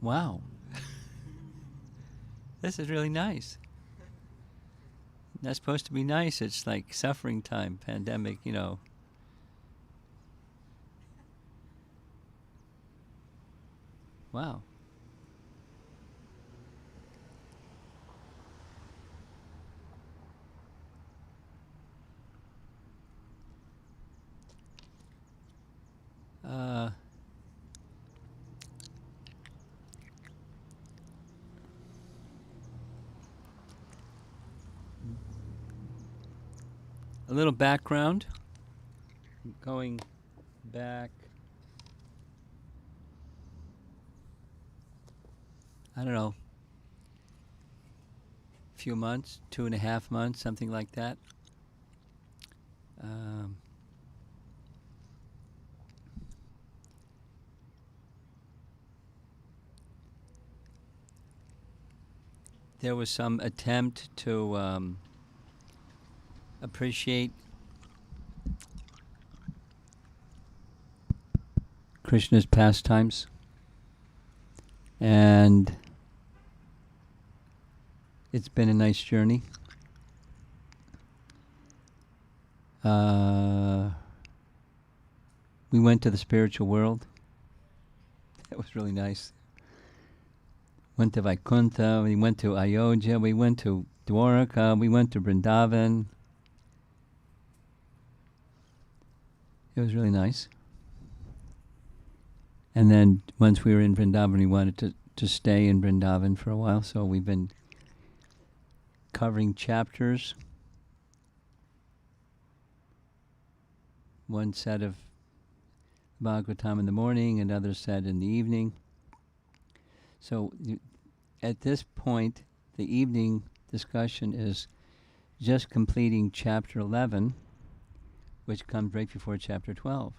Wow. This is really nice. That's supposed to be nice. It's like suffering time, pandemic, you know. Wow. Uh, a little background. Going back, I don't know, few months, 2.5 months, something like that. Um, there was some attempt to appreciate Krishna's pastimes, and it's been a nice journey. We went to the spiritual world. That was really nice. Went to Vaikuntha, we went to Ayodhya, we went to Dwarka, we went to Vrindavan. It was really nice. And then once we were in Vrindavan, we wanted to stay in Vrindavan for a while, so we've been covering chapters. One set of Bhagavatam in the morning, another set in the evening. So at this point, the evening discussion is just completing chapter 11, which comes right before chapter 12.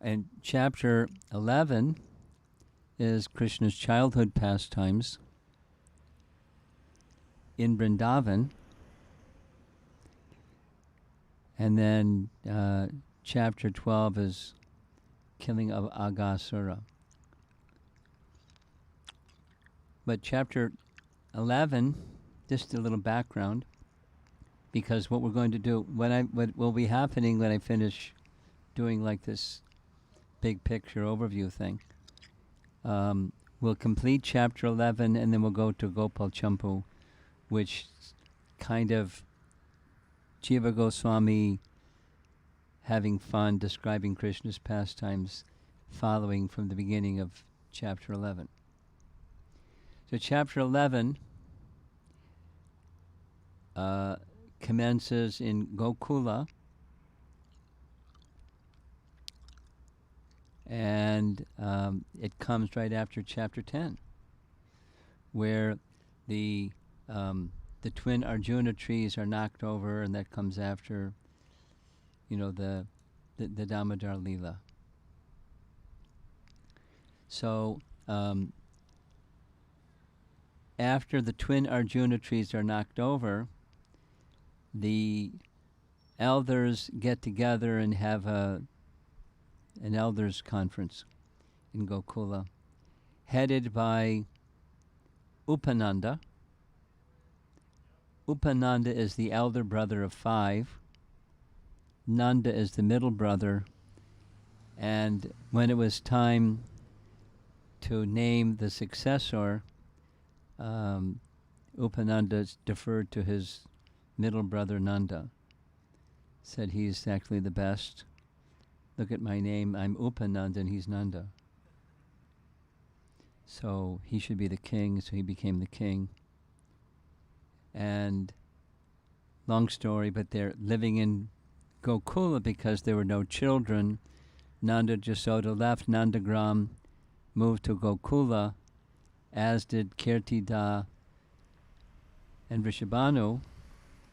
And chapter 11 is Krishna's childhood pastimes in Vrindavan. And then chapter 12 is killing of Aghasura. But chapter 11, just a little background, because what we're going to do, what will be happening when I finish doing like this big picture overview thing, we'll complete chapter 11 and then we'll go to Gopal Champu, which kind of Jiva Goswami having fun describing Krishna's pastimes following from the beginning of chapter 11. So chapter 11 commences in Gokula, and it comes right after chapter 10, where the twin Arjuna trees are knocked over, and that comes after, you know, the Damodar Leela. So after the twin Arjuna trees are knocked over, the elders get together and have an elders conference in Gokula, headed by Upananda. Upananda is the elder brother of 5. Nanda is the middle brother. And when it was time to name the successor, Upananda deferred to his middle brother Nanda. Said he's actually the best. Look at my name, I'm Upananda and he's Nanda. So he should be the king, so he became the king. And long story, but they're living in Gokula because there were no children. Nanda Jasoda left Nandagram, moved to Gokula, as did Kirtida and Vrishabhanu,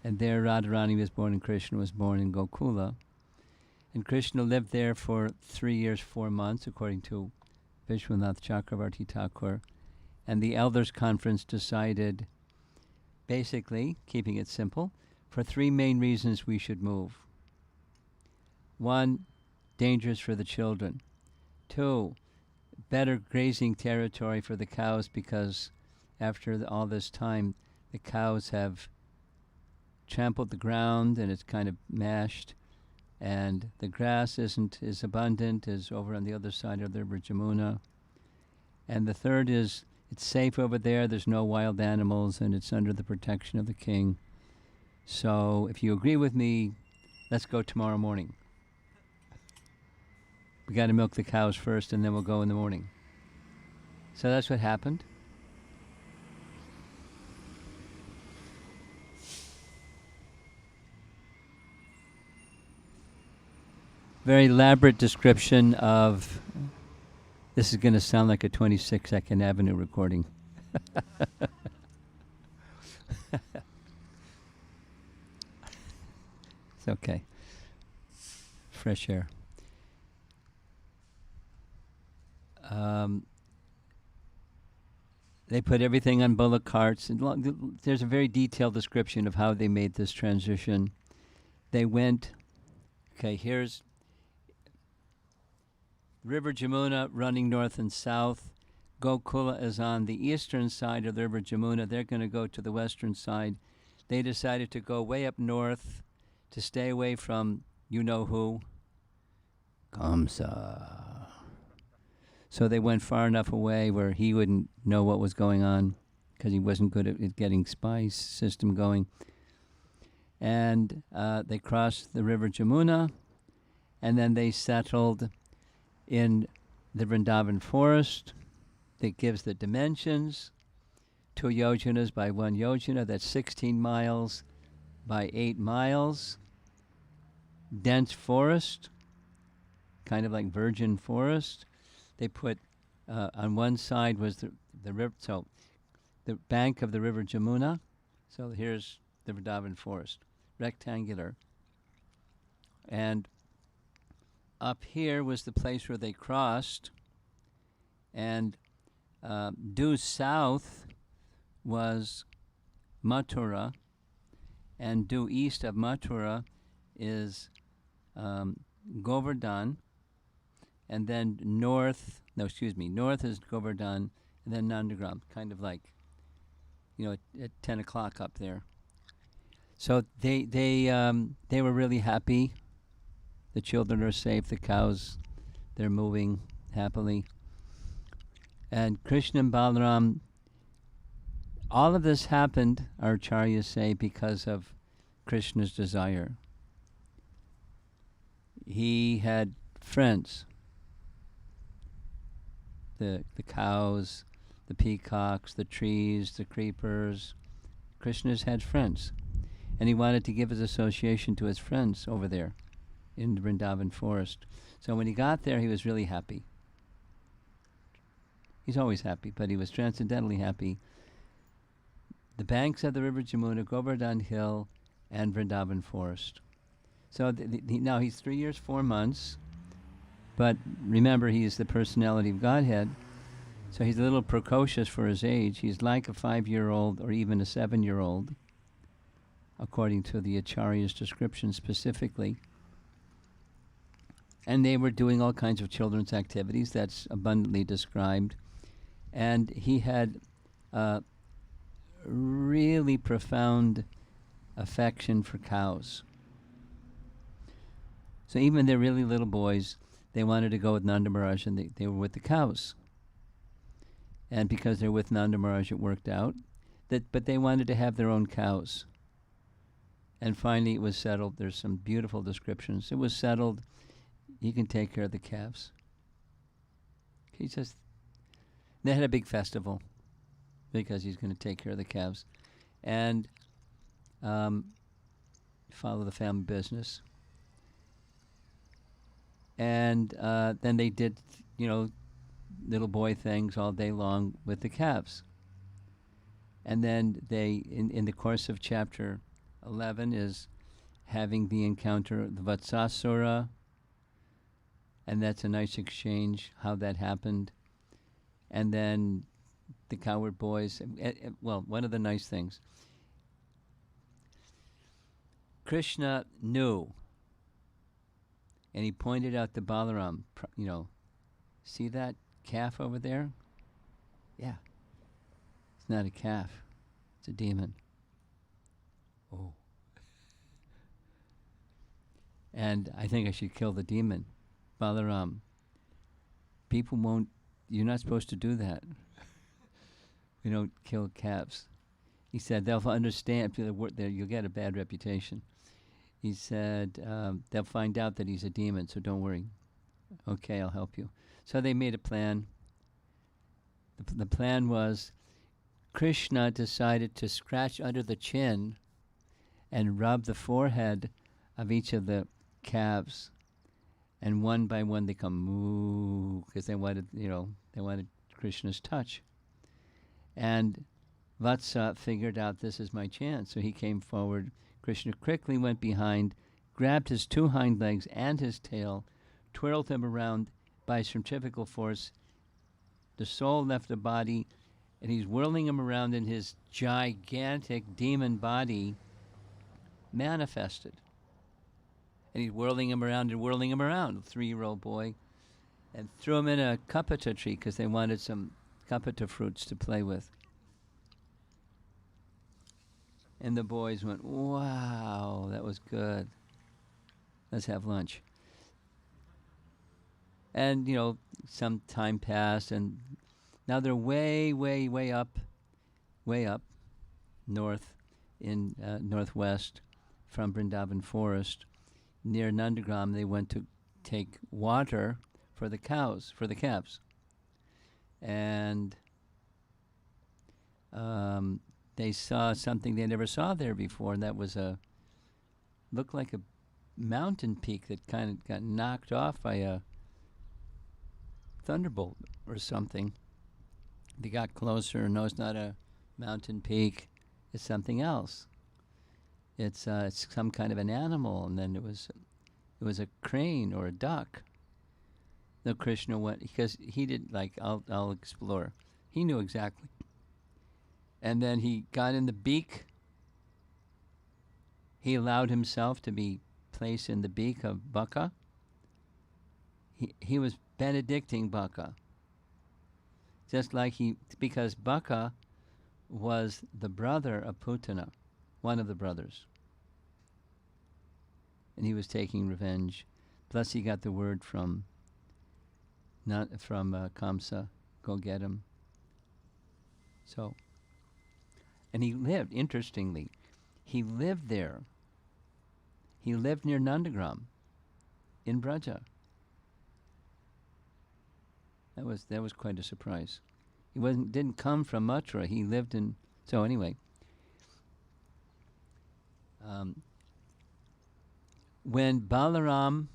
and there Radharani was born and Krishna was born in Gokula. And Krishna lived there for 3 years, 4 months, according to Vishwanath Chakravarti Thakur. And the Elders Conference decided, basically, keeping it simple, for 3 main reasons we should move. 1, dangerous for the children. 2, better grazing territory for the cows, because after all this time, the cows have trampled the ground and it's kind of mashed, and the grass isn't as abundant as over on the other side of the river Jamuna. And the third is it's safe over there, there's no wild animals, and it's under the protection of the king. So if you agree with me, let's go tomorrow morning. We got to milk the cows first, and then we'll go in the morning. So that's what happened. Very elaborate description of, this is going to sound like a 22nd Avenue recording. It's okay. Fresh air. They put everything on bullock carts. And there's a very detailed description of how they made this transition. They went, okay, here's River Jamuna running north and south. Gokula is on the eastern side of the River Jamuna. They're going to go to the western side. They decided to go way up north to stay away from you-know-who. Kamsa. So they went far enough away where he wouldn't know what was going on, because he wasn't good at getting spy system going. And they crossed the River Jamuna, and then they settled in the Vrindavan forest. That gives the dimensions. 2 yojanas by 1 yojana, that's 16 miles by 8 miles. Dense forest, kind of like virgin forest. They put, on one side was the river, so the bank of the river Jamuna. So here's the Vrindavan forest, rectangular. And up here was the place where they crossed, and due south was Mathura, and due east of Mathura is Govardhan, and then north is Govardhan, and then Nandagram, kind of like, at 10 o'clock up there. So they were really happy. The children are safe, the cows, they're moving happily. And Krishna and Balaram, all of this happened, our acharyas say, because of Krishna's desire. He had friends. The cows, the peacocks, the trees, the creepers. Krishna's had friends. And he wanted to give his association to his friends over there in the Vrindavan forest. So when he got there, he was really happy. He's always happy, but he was transcendentally happy. The banks of the river Jamuna, Govardhan Hill, and Vrindavan forest. So now he's 3 years, 4 months, but remember, he's the personality of Godhead, so he's a little precocious for his age. He's like a 5-year-old or even a 7-year-old, according to the Acharya's description specifically. And they were doing all kinds of children's activities that's abundantly described. And he had really profound affection for cows. So even they're really little boys, they wanted to go with Nanda Maharaj, and they were with the cows. And because they're with Nanda Maharaj, it worked out. But they wanted to have their own cows. And finally it was settled. There's some beautiful descriptions. It was settled. He can take care of the calves. They had a big festival because he's going to take care of the calves and follow the family business. And then they did, little boy things all day long with the calves. And then they, in the course of chapter 11, is having the encounter of the Vatsasura. And that's a nice exchange, how that happened. And then the cowherd boys, one of the nice things, Krishna knew, and he pointed out to Balaram, see that calf over there? Yeah. It's not a calf. It's a demon. Oh. And I think I should kill the demon. Balaram, people won't, you're not supposed to do that. We don't kill calves. He said they'll understand, you'll get a bad reputation. He said they'll find out that he's a demon, so don't worry. Okay, I'll help you. So they made a plan. The plan was Krishna decided to scratch under the chin and rub the forehead of each of the calves, and one by one they come moo, because they wanted, they wanted Krishna's touch. And Vatsa figured out, this is my chance, so he came forward. Krishna quickly went behind, grabbed his two hind legs and his tail, twirled him around by centrifugal force. The soul left the body, and he's whirling him around, in his gigantic demon body manifested. And he's whirling him around and whirling him around, a 3-year-old boy, and threw him in a kapata tree because they wanted some kapata fruits to play with. And the boys went, wow, that was good. Let's have lunch. And, some time passed, and now they're way, way, way up north in northwest from Vrindavan Forest. Near Nandagram, they went to take water for the cows, for the calves. And they saw something they never saw there before, and that was looked like a mountain peak that kind of got knocked off by a thunderbolt or something. They got closer, no, it's not a mountain peak, it's something else. It's some kind of an animal, and then it was a crane or a duck. No, Krishna went, because he did, I'll explore. He knew exactly. And then he got in the beak. He allowed himself to be placed in the beak of Baka. He was benedicting Baka. Just like because Baka was the brother of Putana, one of the brothers. And he was taking revenge. Plus he got the word from Kamsa, go get him. So, and he lived, interestingly, he lived there. He lived near Nandagram in Braja. That was quite a surprise. He didn't come from Mathura. He lived in, so anyway. When Balaram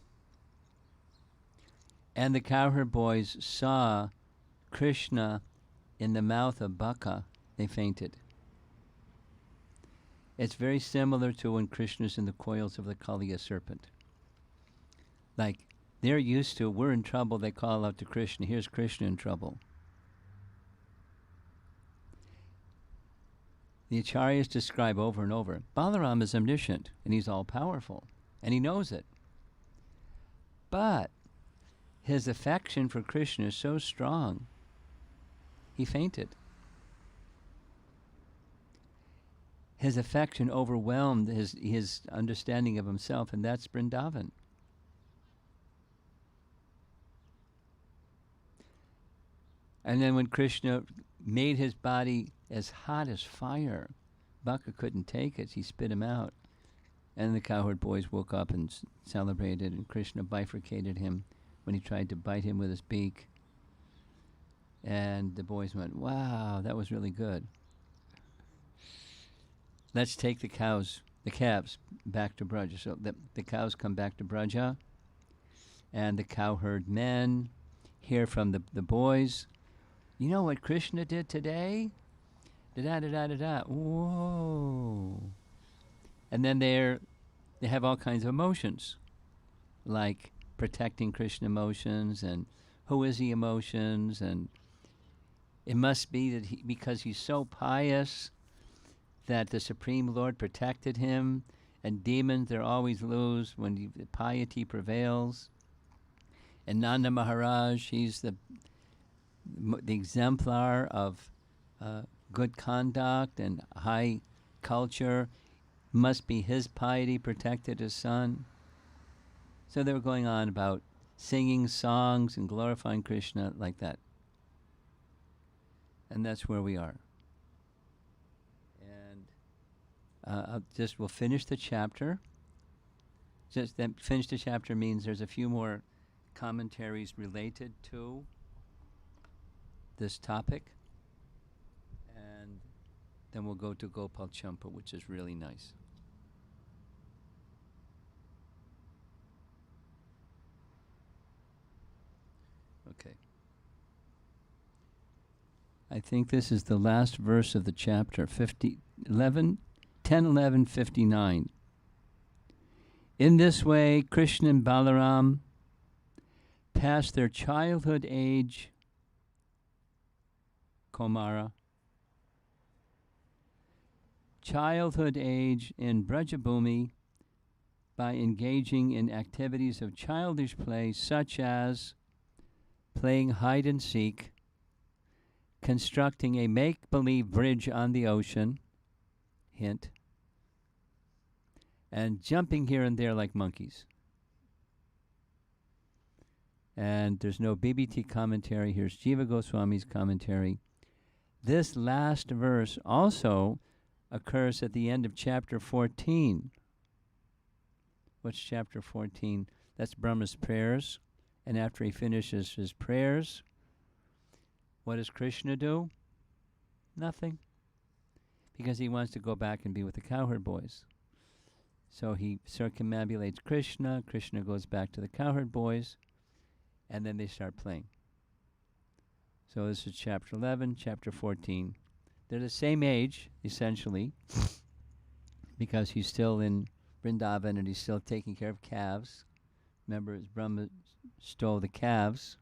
and the cowherd boys saw Krishna in the mouth of Baka, they fainted. It's very similar to when Krishna's in the coils of the Kaliya serpent. Like, they're used to, we're in trouble, they call out to Krishna. Here's Krishna in trouble. The acharyas describe over and over, Balaram is omniscient, and he's all-powerful, and he knows it. But his affection for Krishna is so strong, he fainted. His affection overwhelmed his understanding of himself, and that's Vrindavan. And then when Krishna made his body as hot as fire, Baka couldn't take it. He spit him out. And the cowherd boys woke up and celebrated, and Krishna bifurcated him when he tried to bite him with his beak. And the boys went, wow, that was really good. Let's take the calves back to Braja. So the cows come back to Braja, and the cowherd men hear from the boys, you know what Krishna did today? Da-da-da-da-da-da. Whoa. And then they have all kinds of emotions, like protecting Krishna emotions and who is he emotions, and it must be that because he's so pious that the Supreme Lord protected him, and demons, they always lose when piety prevails. And Nanda Maharaj, he's the the exemplar of good conduct and high culture. Must be his piety protected his son. So they were going on about singing songs and glorifying Krishna like that. And that's where we are. And we'll finish the chapter. Just that finish the chapter means there's a few more commentaries related to this topic. And then we'll go to Gopal Champa, which is really nice. Okay. I think this is the last verse of the chapter, 10:11:59. In this way, Krishna and Balaram passed their childhood age, Komara, childhood age in Brajabhumi by engaging in activities of childish play such as playing hide and seek, constructing a make-believe bridge on the ocean, hint, and jumping here and there like monkeys. And there's no BBT commentary. Here's Jiva Goswami's commentary. This last verse also occurs at the end of chapter 14. What's chapter 14? That's Brahma's prayers. And after he finishes his prayers, what does Krishna do? Nothing. Because he wants to go back and be with the cowherd boys. So he circumambulates Krishna. Krishna goes back to the cowherd boys. And then they start playing. So this is chapter 11, chapter 14. They're the same age, essentially, because he's still in Vrindavan and he's still taking care of calves. Remember, Brahma stole the calves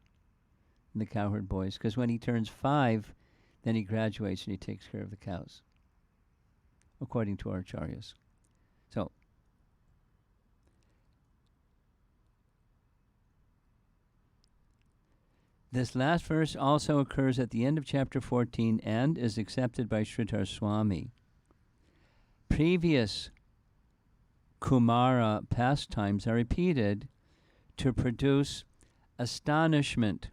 and the cowherd boys, because when he turns 5, then he graduates and he takes care of the cows, according to our acharyas. So, this last verse also occurs at the end of chapter 14 and is accepted by Sridhar Swami. Previous Kumara pastimes are repeated to produce astonishment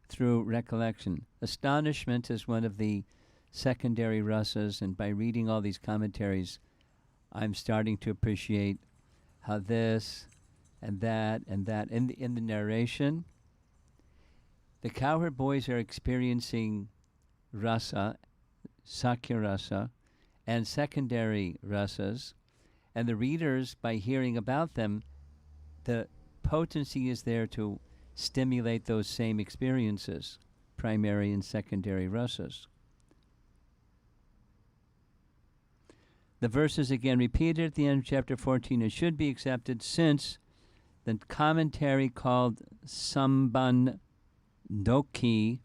through recollection. Astonishment is one of the secondary rasas, and by reading all these commentaries, I'm starting to appreciate how this and that and that. In the narration, the cowherd boys are experiencing rasa, sakya rasa, and secondary rasas, and the readers, by hearing about them, the potency is there to stimulate those same experiences, primary and secondary rasas. The verse is again repeated at the end of chapter 14 and should be accepted since the commentary called Samban Dokti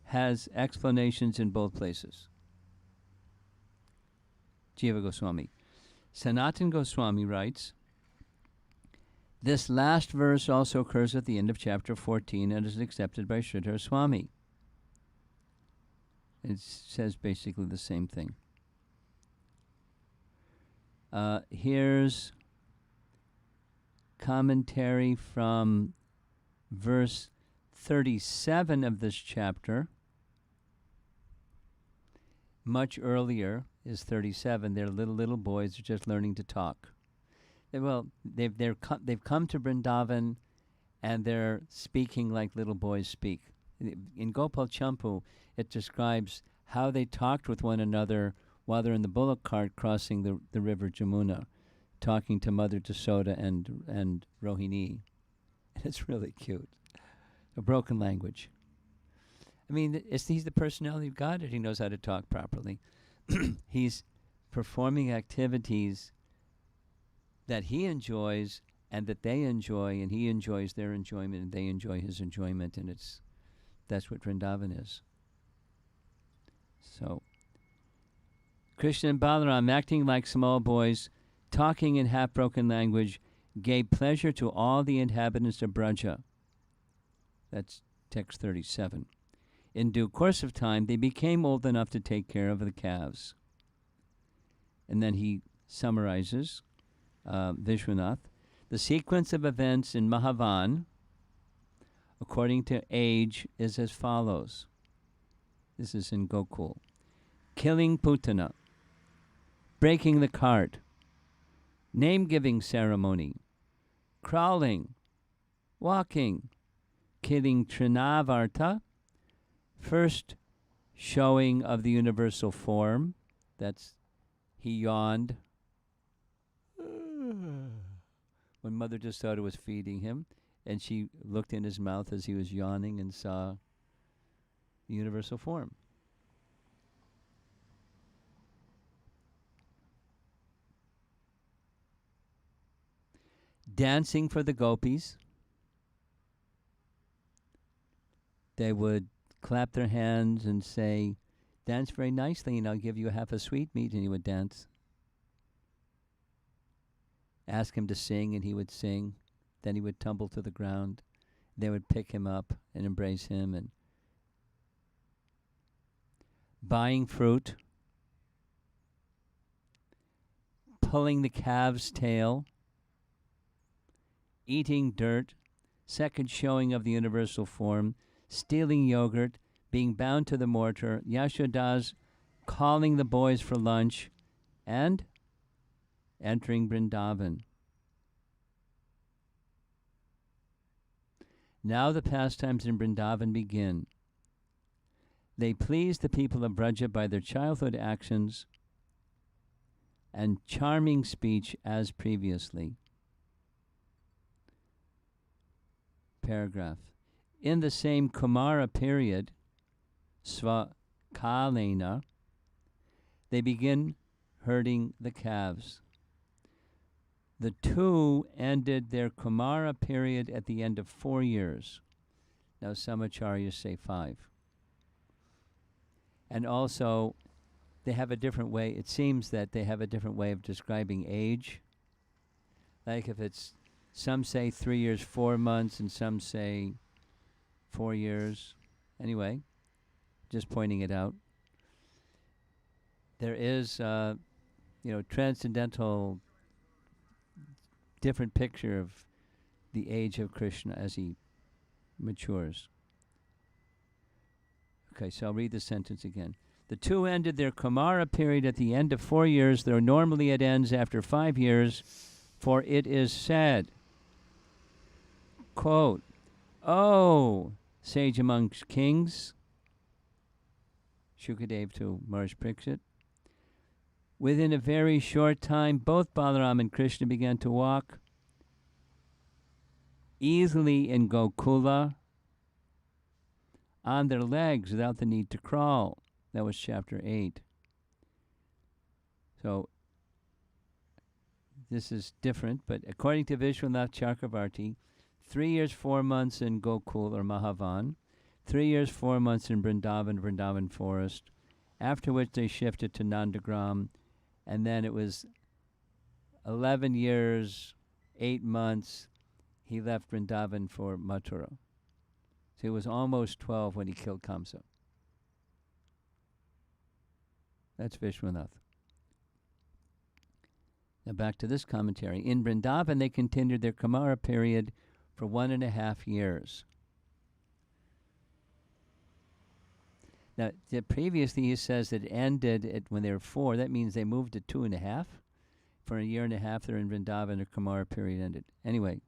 has explanations in both places. Jiva Goswami. Sanatan Goswami writes, this last verse also occurs at the end of chapter 14 and is accepted by Sridhar Swami. It says basically the same thing. Here's commentary from verse 37 of this chapter. Much earlier is 37. They're little boys who are just learning to talk. They've come to Vrindavan and they're speaking like little boys speak. In Gopal Champu, it describes how they talked with one another while they're in the bullock cart crossing the river Jamuna, talking to Mother Tasoda and Rohini. It's really cute. A broken language. I mean, he's the personality of God, and he knows how to talk properly. He's performing activities that he enjoys and that they enjoy, and he enjoys their enjoyment, and they enjoy his enjoyment, and that's what Vrindavan is. So, Krishna and Balaram acting like small boys, talking in half-broken language, gave pleasure to all the inhabitants of Braja. That's text 37. In due course of time, they became old enough to take care of the calves. And then he summarizes, Vishwanath, the sequence of events in Mahavan, according to age, is as follows. This is in Gokul. Killing Putana, breaking the cart, name-giving ceremony, crawling, walking, killing Trinavarta, first showing of the universal form. That's he yawned when Mother Jasoda was feeding him, and she looked in his mouth as he was yawning and saw the universal form. Dancing for the gopis. They would clap their hands and say, dance very nicely and I'll give you half a sweetmeat, and he would dance. Ask him to sing and he would sing. Then he would tumble to the ground. They would pick him up and embrace him. And buying fruit, pulling the calf's tail, eating dirt, second showing of the universal form, stealing yogurt, being bound to the mortar, Yashoda's calling the boys for lunch, and entering Vrindavan. Now the pastimes in Vrindavan begin. They please the people of Braja by their childhood actions and charming speech as previously. Paragraph. In the same Kumara period, Svakalena, they begin herding the calves. The two ended their Kumara period at the end of 4 years. Now some acharyas say 5. And also, they have a different way. It seems that they have a different way of describing age. Like if it's, some say 3 years, 4 months, and some say 4 years. Anyway, just pointing it out. There is, transcendental, different picture of the age of Krishna as he matures. Okay, so I'll read the sentence again. The two ended their Kumara period at the end of 4 years, though normally it ends after 5 years, for it is said, quote, "Oh, sage amongst kings," Shukadev to Maharishi Parikshit, "within a very short time, both Balarama and Krishna began to walk easily in Gokula on their legs without the need to crawl." That was chapter 8. So this is different, but according to Vishwanath Chakravarti, 3 years, 4 months in Gokul or Mahavan, 3 years, 4 months in Vrindavan forest, after which they shifted to Nandagram, and then it was 11 years, 8 months, he left Vrindavan for Mathura. So it was almost 12 when he killed Kamsa. That's Vishwanath. Now back to this commentary. In Vrindavan, they continued their Kumara period for 1.5 years. Now, previously he says that it ended at when they were 4. That means they moved to 2.5. For 1.5 years, they're in Vrindavan, their Kumara period ended. Anyway,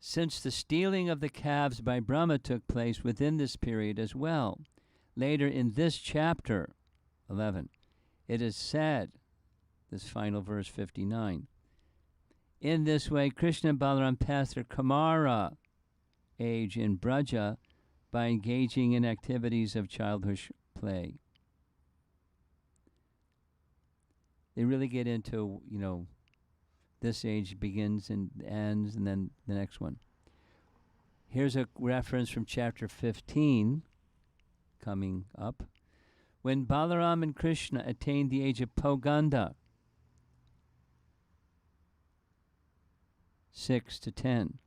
since the stealing of the calves by Brahma took place within this period as well, later in this chapter, 11, it is said, this final verse 59, in this way, Krishna and Balaram passed their Kumara age in Braja by engaging in activities of childish play. They really get into, this age begins and ends, and then the next one. Here's a reference from chapter 15, coming up. When Balaram and Krishna attained the age of Poganda, 6 to 10.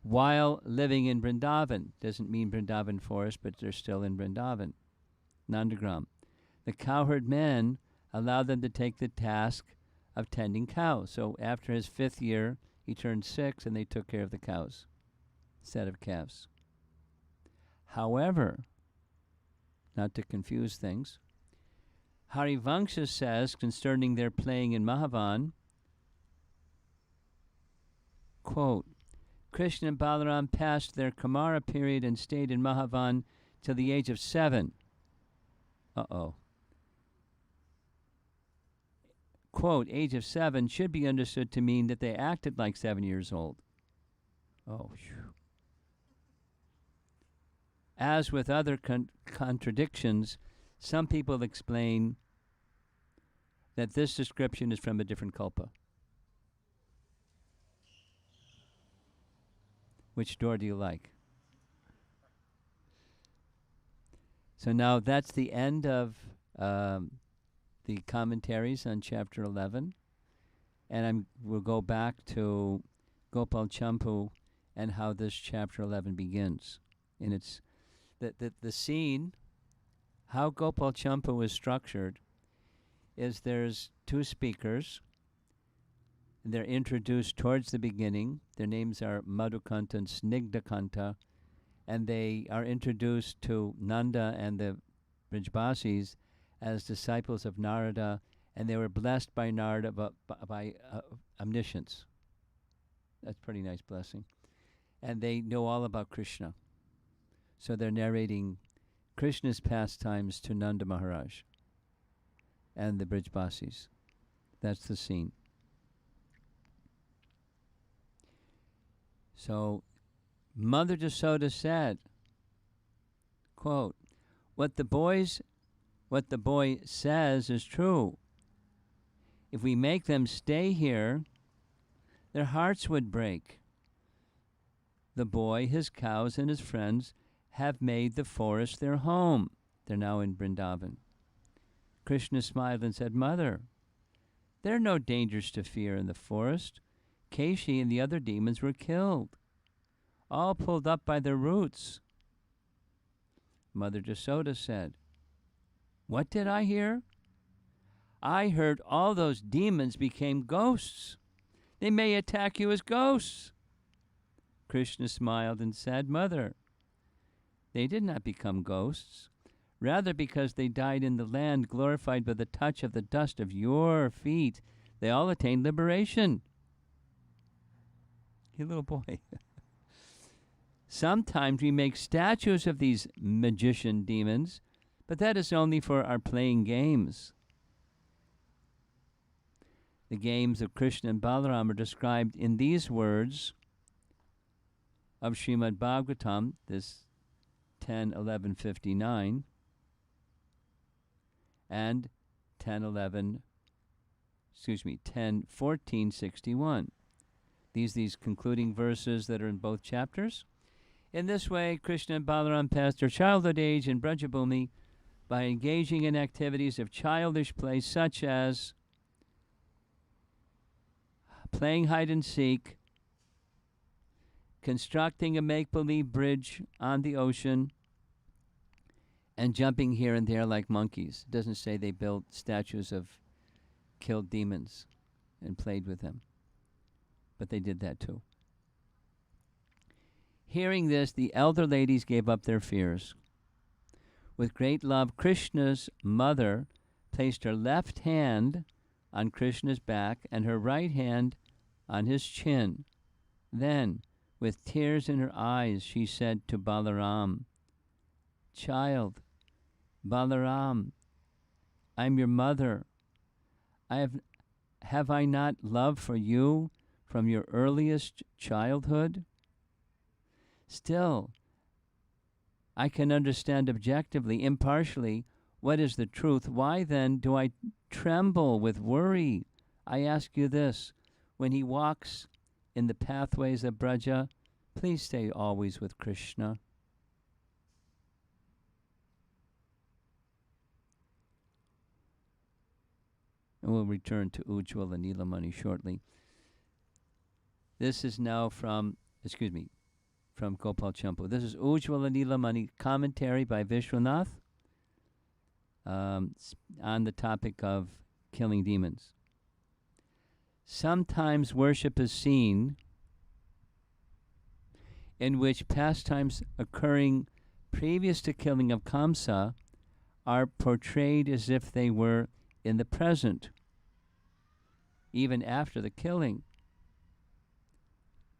While living in Vrindavan, doesn't mean Vrindavan forest, but they're still in Vrindavan, Nandagram. The cowherd men allowed them to take the task of tending cows. So after his 5th year, he turned 6, and they took care of the cows instead of calves. However, not to confuse things, Harivangsha says concerning their playing in Mahavan, quote, Krishna and Balaram passed their Kumara period and stayed in Mahavan till the age of 7. Quote, age of 7 should be understood to mean that they acted like 7 years old. Oh, phew. As with other contradictions, some people explain that this description is from a different kalpa. Which door do you like? So now that's the end of the commentaries on chapter 11, and we'll go back to Gopal Champu and how this chapter 11 begins. And it's the scene, how Gopal Champu is structured, is there's 2 speakers. They're introduced towards the beginning. Their names are Madhukanta and Snigdhakanta, and they are introduced to Nanda and the Brijbasis as disciples of Narada, and they were blessed by Narada by omniscience. That's a pretty nice blessing. And they know all about Krishna. So they're narrating Krishna's pastimes to Nanda Maharaj and the Brijbasis. That's the scene. So Mother Jasoda said, quote, what the boy says is true. If we make them stay here, their hearts would break. The boy, his cows, and his friends have made the forest their home. They're now in Vrindavan. Krishna smiled and said, Mother, there are no dangers to fear in the forest. Keshi and the other demons were killed, all pulled up by their roots. Mother Jasoda said, what did I hear? I heard all those demons became ghosts. They may attack you as ghosts. Krishna smiled and said, Mother, they did not become ghosts. Rather, because they died in the land, glorified by the touch of the dust of your feet, they all attained liberation. You little boy. Sometimes we make statues of these magician demons, but that is only for our playing games. The games of Krishna and Balarama are described in these words of Srimad Bhagavatam, this 10:11:59, and 10:14:61. These concluding verses that are in both chapters. In this way, Krishna and Balaram passed their childhood age in Brajabhumi by engaging in activities of childish play such as playing hide and seek, constructing a make-believe bridge on the ocean, and jumping here and there like monkeys. It doesn't say they built statues of killed demons and played with them, but they did that too. Hearing this, the elder ladies gave up their fears. With great love, Krishna's mother placed her left hand on Krishna's back and her right hand on his chin. Then, with tears in her eyes, she said to Balaram, Child, Balaram, I'm your mother. Have I not love for you from your earliest childhood? Still, I can understand objectively, impartially, what is the truth. Why then do I tremble with worry? I ask you this, when he walks in the pathways of Braja, please stay always with Krishna. And we'll return to Ujjwala and Nilamani shortly. This is now from Gopal Champu. This is Ujjvala Nilamani commentary by Vishwanath on the topic of killing demons. Sometimes worship is seen in which pastimes occurring previous to killing of Kamsa are portrayed as if they were in the present, even after the killing.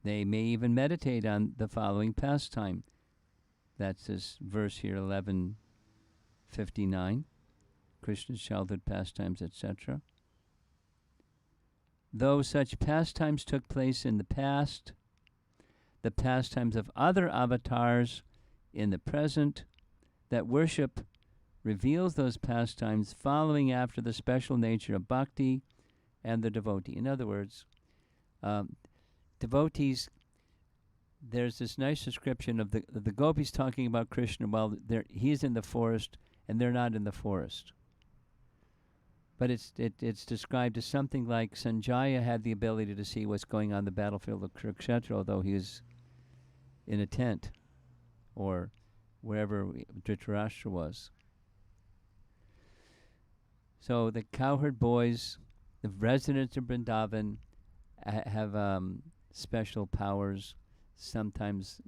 They may even meditate on the following pastime. That's this verse here, 11:59, Krishna's childhood pastimes, etc. Though such pastimes took place in the past, the pastimes of other avatars in the present, that worship reveals those pastimes following after the special nature of bhakti and the devotee. In other words, devotees, there's this nice description of the gopis talking about Krishna while he's in the forest and they're not in the forest. But it's described as something like Sanjaya had the ability to see what's going on the battlefield of Kurukshetra, although he was in a tent or wherever Dhritarashtra was. So the cowherd boys, the residents of Vrindavan, have special powers, sometimes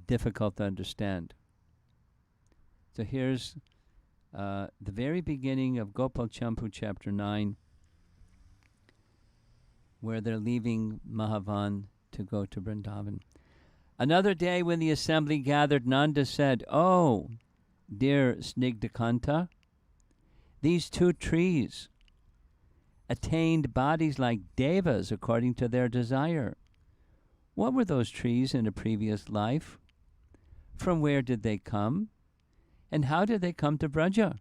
difficult to understand. So here's the very beginning of Gopal Champu chapter 9, where they're leaving Mahavan to go to Vrindavan. Another day when the assembly gathered, Nanda said, "Oh, dear Snigdhakanta, these two trees attained bodies like devas according to their desire. What were those trees in a previous life? From where did they come? And how did they come to Braja?"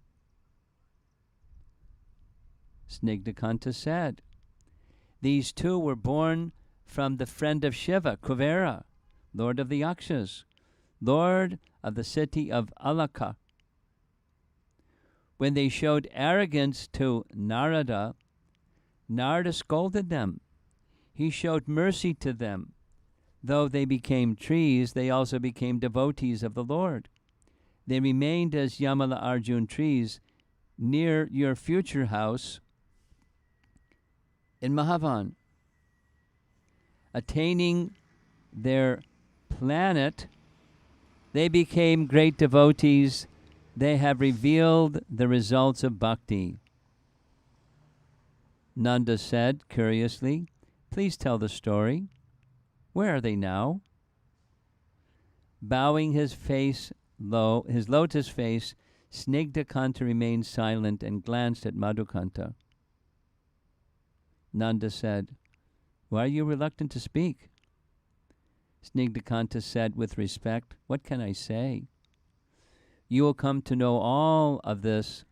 Snigdhakanta said, "These two were born from the friend of Shiva, Kuvera, Lord of the Yakshas, Lord of the city of Alaka. When they showed arrogance to Narada, Narada scolded them. He showed mercy to them. Though they became trees, they also became devotees of the Lord. They remained as Yamala Arjun trees near your future house in Mahavan. Attaining their planet, they became great devotees. They have revealed the results of bhakti." Nanda said, curiously, "Please tell the story. Where are they now?" Bowing his face low, his lotus face, Snigdhakanta remained silent and glanced at Madhukanta. Nanda said, "Why are you reluctant to speak?" Snigdhakanta said with respect, "What can I say? You will come to know all of this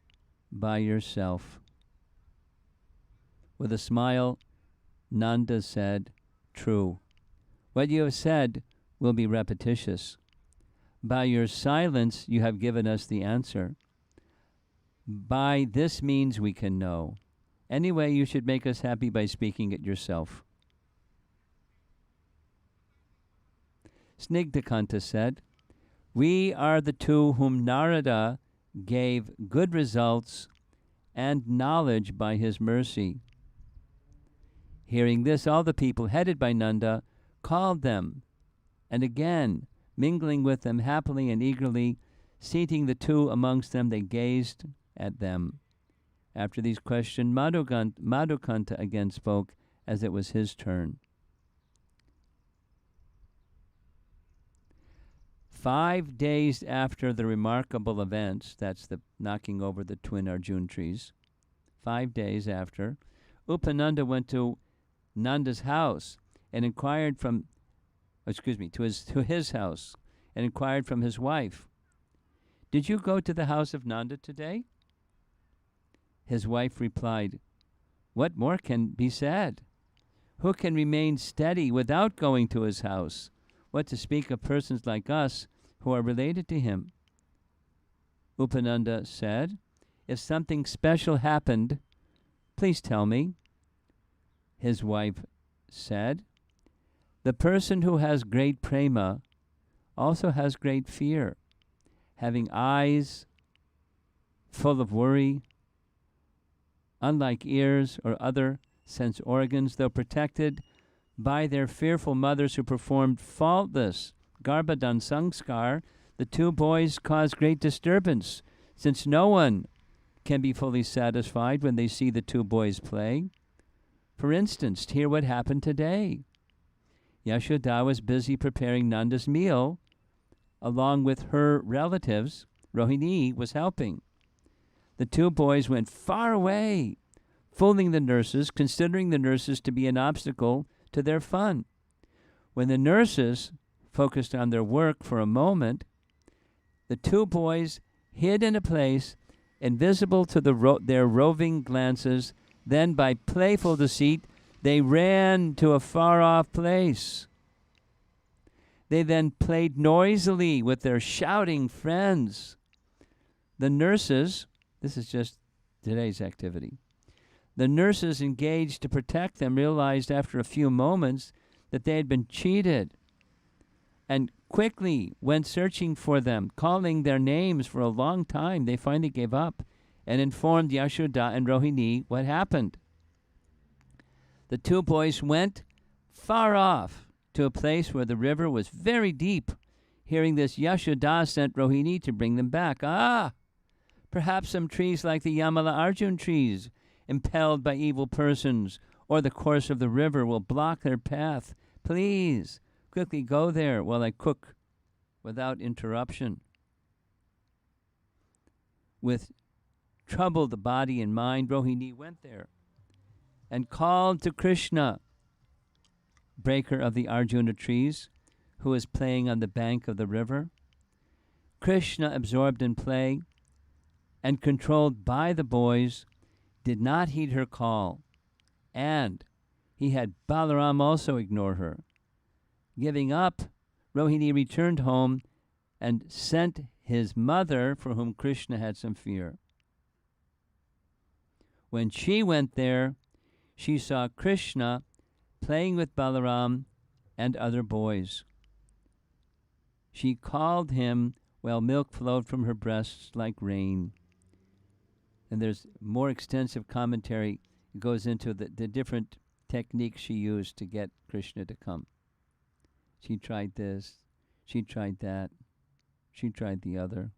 by yourself." With a smile, Nanda said, "True. What you have said will be repetitious. By your silence you have given us the answer. By this means we can know. Anyway, you should make us happy by speaking it yourself." Snigdhakanta said, "We are the two whom Narada gave good results and knowledge by his mercy." Hearing this, all the people headed by Nanda called them, and again, mingling with them happily and eagerly, seating the two amongst them, they gazed at them. After these questions, Madhukanta again spoke, as it was his turn. 5 days after the remarkable events, that's the knocking over the twin Arjun trees, 5 days after, Upananda went to Nanda's house and inquired from, to his house and inquired from his wife, "Did you go to the house of Nanda today?" His wife replied, "What more can be said? Who can remain steady without going to his house? What to speak of persons like us who are related to him?" Upananda said, "If something special happened, please tell me." His wife said, "The person who has great prema also has great fear, having eyes full of worry. Unlike ears or other sense organs, though protected by their fearful mothers who performed faultless Garbhadan Sanskar, the two boys caused great disturbance, since no one can be fully satisfied when they see the two boys play. For instance, hear what happened today. Yashoda was busy preparing Nanda's meal. Along with her relatives, Rohini was helping. The two boys went far away, fooling the nurses, considering the nurses to be an obstacle to their fun. When the nurses focused on their work for a moment, the two boys hid in a place invisible to their roving glances. Then, by playful deceit, they ran to a far-off place. They then played noisily with their shouting friends. The nurses, this is just today's activity, the nurses engaged to protect them realized after a few moments that they had been cheated and quickly went searching for them, calling their names for a long time. They finally gave up and informed Yashoda and Rohini what happened. The two boys went far off to a place where the river was very deep. Hearing this, Yashoda sent Rohini to bring them back. Perhaps some trees like the Yamala Arjun trees, impelled by evil persons, or the course of the river will block their path. Please, quickly go there while I cook without interruption. With troubled body and mind, Rohini went there and called to Krishna, breaker of the Arjuna trees, who was playing on the bank of the river. Krishna, absorbed in play and controlled by the boys, did not heed her call, and he had Balarama also ignore her. Giving up, Rohini returned home and sent his mother, for whom Krishna had some fear. When she went there, she saw Krishna playing with Balaram and other boys. She called him while milk flowed from her breasts like rain. And there's more extensive commentary. It goes into the different techniques she used to get Krishna to come. She tried this, she tried that, she tried the other.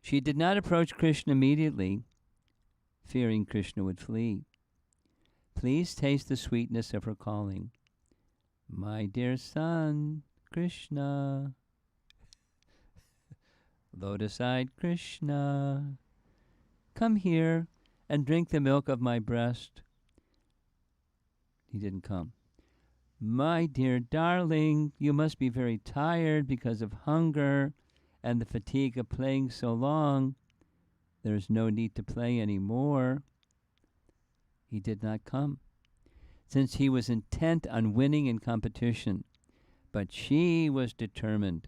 She did not approach Krishna immediately, fearing Krishna would flee. Please taste the sweetness of her calling. My dear son, Krishna. Lotus-eyed Krishna, come here and drink the milk of my breast. He didn't come. My dear darling, you must be very tired because of hunger and the fatigue of playing so long. There's no need to play any more. He did not come, since he was intent on winning in competition, but she was determined.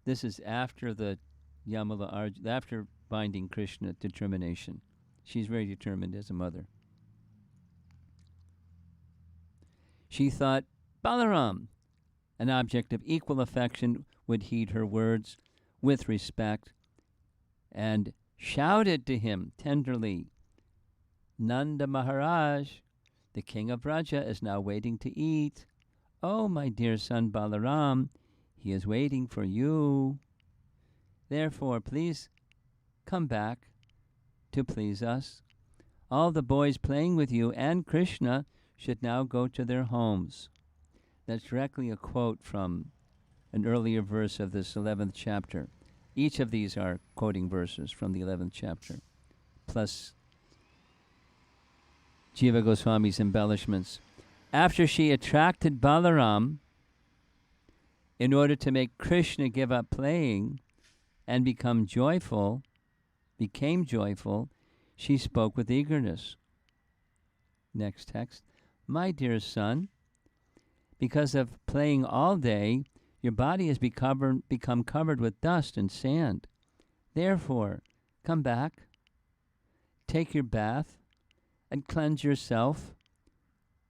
This is after the Yamala Arjuna, after binding Krishna, determination. She's very determined as a mother. She thought Balaram, an object of equal affection, would heed her words with respect, and shouted to him tenderly, Nanda Maharaj, the king of Braja, is now waiting to eat. Oh, my dear son Balaram, he is waiting for you. Therefore, please come back to please us. All the boys playing with you and Krishna should now go to their homes. That's directly a quote from an earlier verse of this 11th chapter. Each of these are quoting verses from the 11th chapter, plus Jiva Goswami's embellishments. After she attracted Balaram, in order to make Krishna give up playing and became joyful, she spoke with eagerness. Next text. My dear son, because of playing all day, your body has become covered with dust and sand. Therefore, come back, take your bath, and cleanse yourself.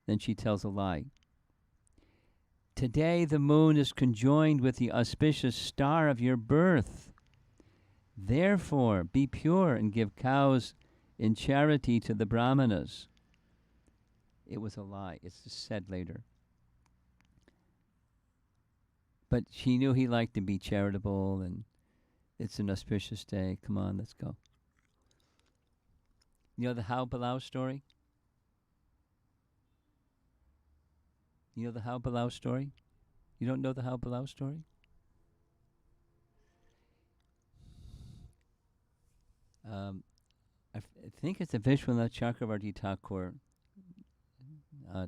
Then she tells a lie. Today the moon is conjoined with the auspicious star of your birth. Therefore, be pure and give cows in charity to the brahmanas. It was a lie. It's just said later. But she knew he liked to be charitable, and it's an auspicious day. Come on, let's go. You know the How Balau story? You know the How Balau story? You don't know the How Balau story? I think it's a Vishwanath Chakravarti Thakur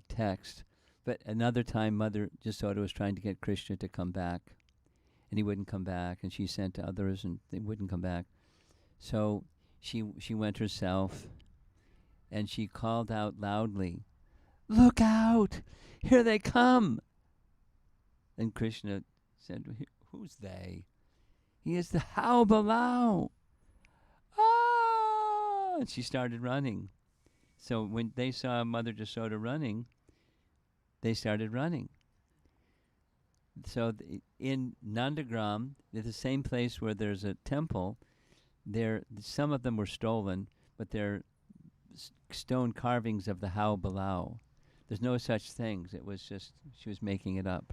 text. But another time, Mother Jasoda was trying to get Krishna to come back, and he wouldn't come back, and she sent to others, and they wouldn't come back. So she went herself, and she called out loudly, "Look out! Here they come!" And Krishna said, "Who's they?" "He is the How Balau." "Ah!" And she started running. So when they saw Mother Jasoda running, they started running. So in Nandagram, the same place where there's a temple, some of them were stolen, but they're stone carvings of the How Balau. There's no such things. It was just, she was making it up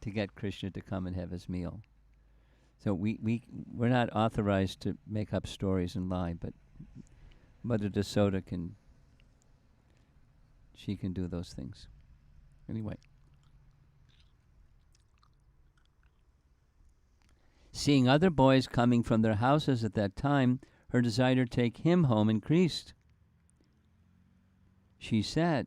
to get Krishna to come and have his meal. So we're not authorized to make up stories and lie, but Mother Jasoda can do those things. Anyway. Seeing other boys coming from their houses at that time, her desire to take him home increased. She said,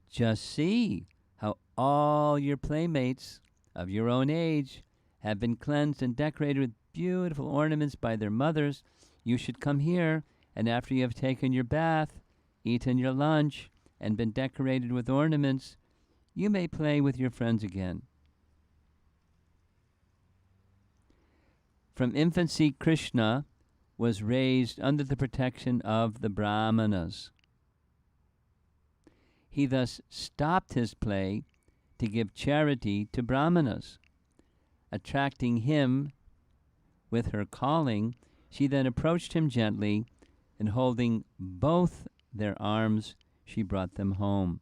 "Just see how all your playmates of your own age have been cleansed and decorated with beautiful ornaments by their mothers. You should come here, and after you have taken your bath, eaten your lunch, and been decorated with ornaments, you may play with your friends again." From infancy, Krishna was raised under the protection of the brahmanas. He thus stopped his play to give charity to brahmanas. Attracting him with her calling, she then approached him gently, and holding both their arms, she brought them home.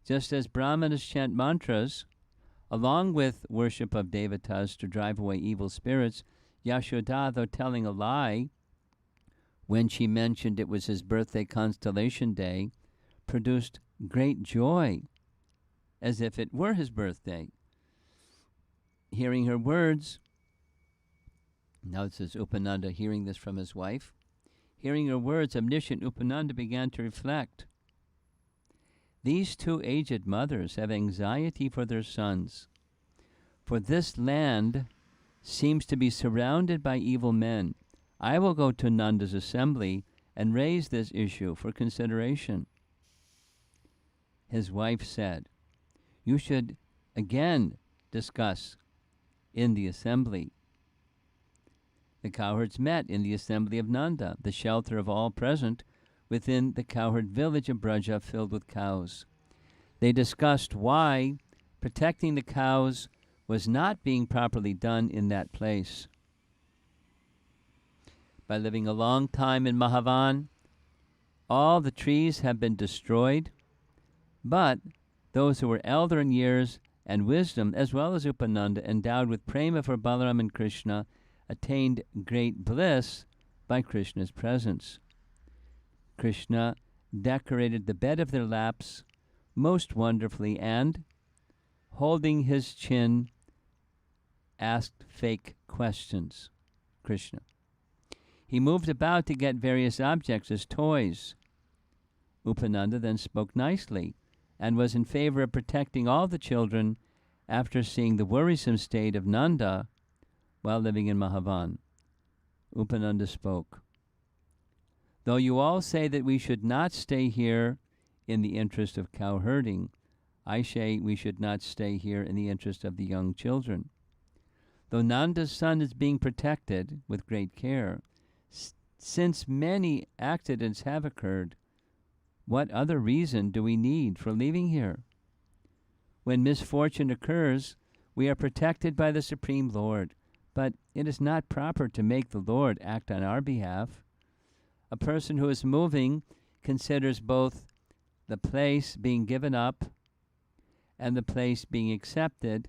Just as brahmanas chant mantras, along with worship of devatas to drive away evil spirits, Yashoda, though telling a lie when she mentioned it was his birthday constellation day, produced great joy, as if it were his birthday. Hearing her words, now it says Upananda hearing this from his wife, hearing her words, omniscient Upananda began to reflect. These two aged mothers have anxiety for their sons, for this land seems to be surrounded by evil men. I will go to Nanda's assembly and raise this issue for consideration. His wife said, "You should again discuss in the assembly." The cowherds met in the assembly of Nanda, the shelter of all present, within the cowherd village of Braja filled with cows. They discussed why protecting the cows was not being properly done in that place. By living a long time in Mahavan, all the trees have been destroyed, but those who were elder in years and wisdom, as well as Upananda, endowed with prema for Balarama and Krishna, attained great bliss by Krishna's presence. Krishna decorated the bed of their laps most wonderfully and, holding his chin, asked fake questions. Krishna. He moved about to get various objects as toys. Upananda then spoke nicely and was in favor of protecting all the children after seeing the worrisome state of Nanda while living in Mahavan. Upananda spoke. Though you all say that we should not stay here in the interest of cow herding, I say we should not stay here in the interest of the young children. Though Nanda's son is being protected with great care, since many accidents have occurred, what other reason do we need for leaving here? When misfortune occurs, we are protected by the Supreme Lord, but it is not proper to make the Lord act on our behalf. A person who is moving considers both the place being given up and the place being accepted.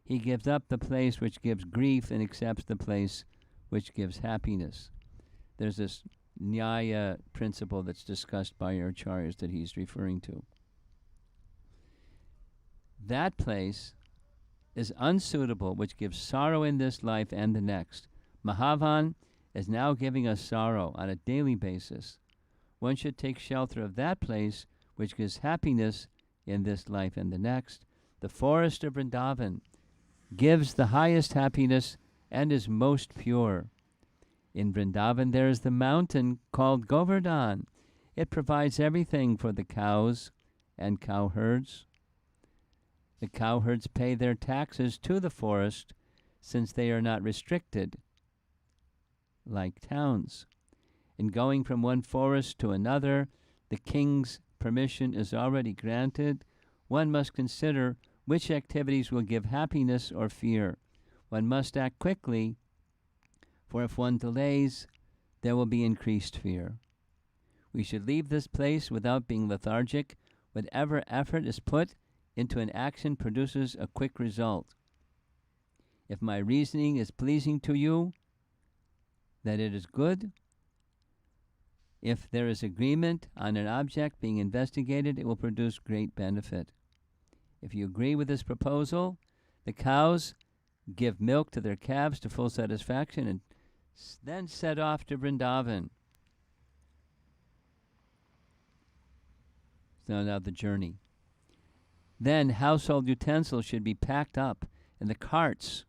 He gives up the place which gives grief and accepts the place which gives happiness. There's this Nyaya principle that's discussed by our acharyas that he's referring to. That place is unsuitable, which gives sorrow in this life and the next. Mahavan is now giving us sorrow on a daily basis. One should take shelter of that place which gives happiness in this life and the next. The forest of Vrindavan gives the highest happiness and is most pure. In Vrindavan there is the mountain called Govardhan. It provides everything for the cows and cowherds. The cowherds pay their taxes to the forest since they are not restricted like towns. In going from one forest to another, the king's permission is already granted. One must consider which activities will give happiness or fear. One must act quickly, for if one delays, there will be increased fear. We should leave this place without being lethargic. Whatever effort is put into an action produces a quick result. If my reasoning is pleasing to you, that it is good. If there is agreement on an object being investigated, it will produce great benefit. If you agree with this proposal, the cows give milk to their calves to full satisfaction and then set off to Vrindavan. So now the journey. Then household utensils should be packed up, and the carts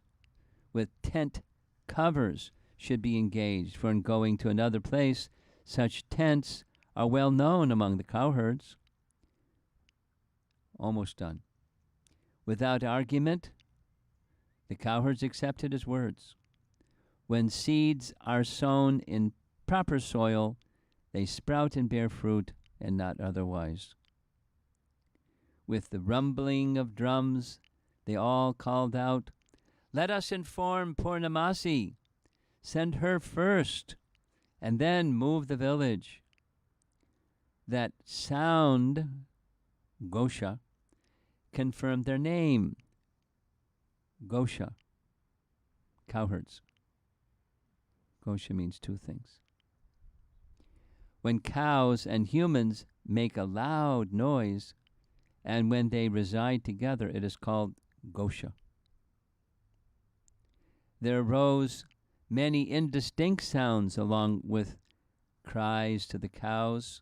with tent covers should be engaged, for in going to another place, such tents are well known among the cowherds. Almost done. Without argument, the cowherds accepted his words. When seeds are sown in proper soil, they sprout and bear fruit, and not otherwise. With the rumbling of drums, they all called out, "Let us inform Purnamasi. Send her first, and then move the village." That sound, Gosha, confirmed their name, Gosha, cowherds. Gosha means two things. When cows and humans make a loud noise, and when they reside together, it is called Gosha. There arose many indistinct sounds along with cries to the cows.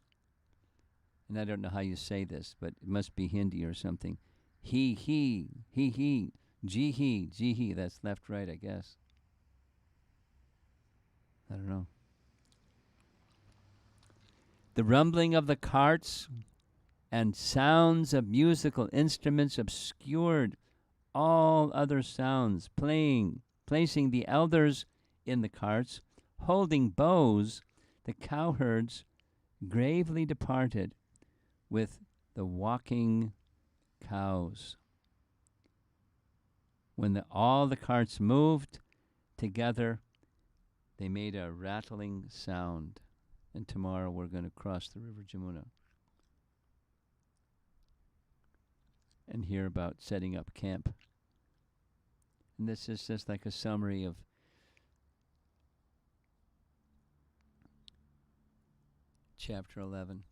And I don't know how you say this, but it must be Hindi or something. He, jihi, that's left, right, I guess. I don't know. The rumbling of the carts and sounds of musical instruments obscured all other sounds, placing the elders in the carts, holding bows. The cowherds gravely departed with the walking cows. When all the carts moved together, they made a rattling sound. And tomorrow we're going to cross the river Jamuna and hear about setting up camp. And this is just like a summary of chapter 11.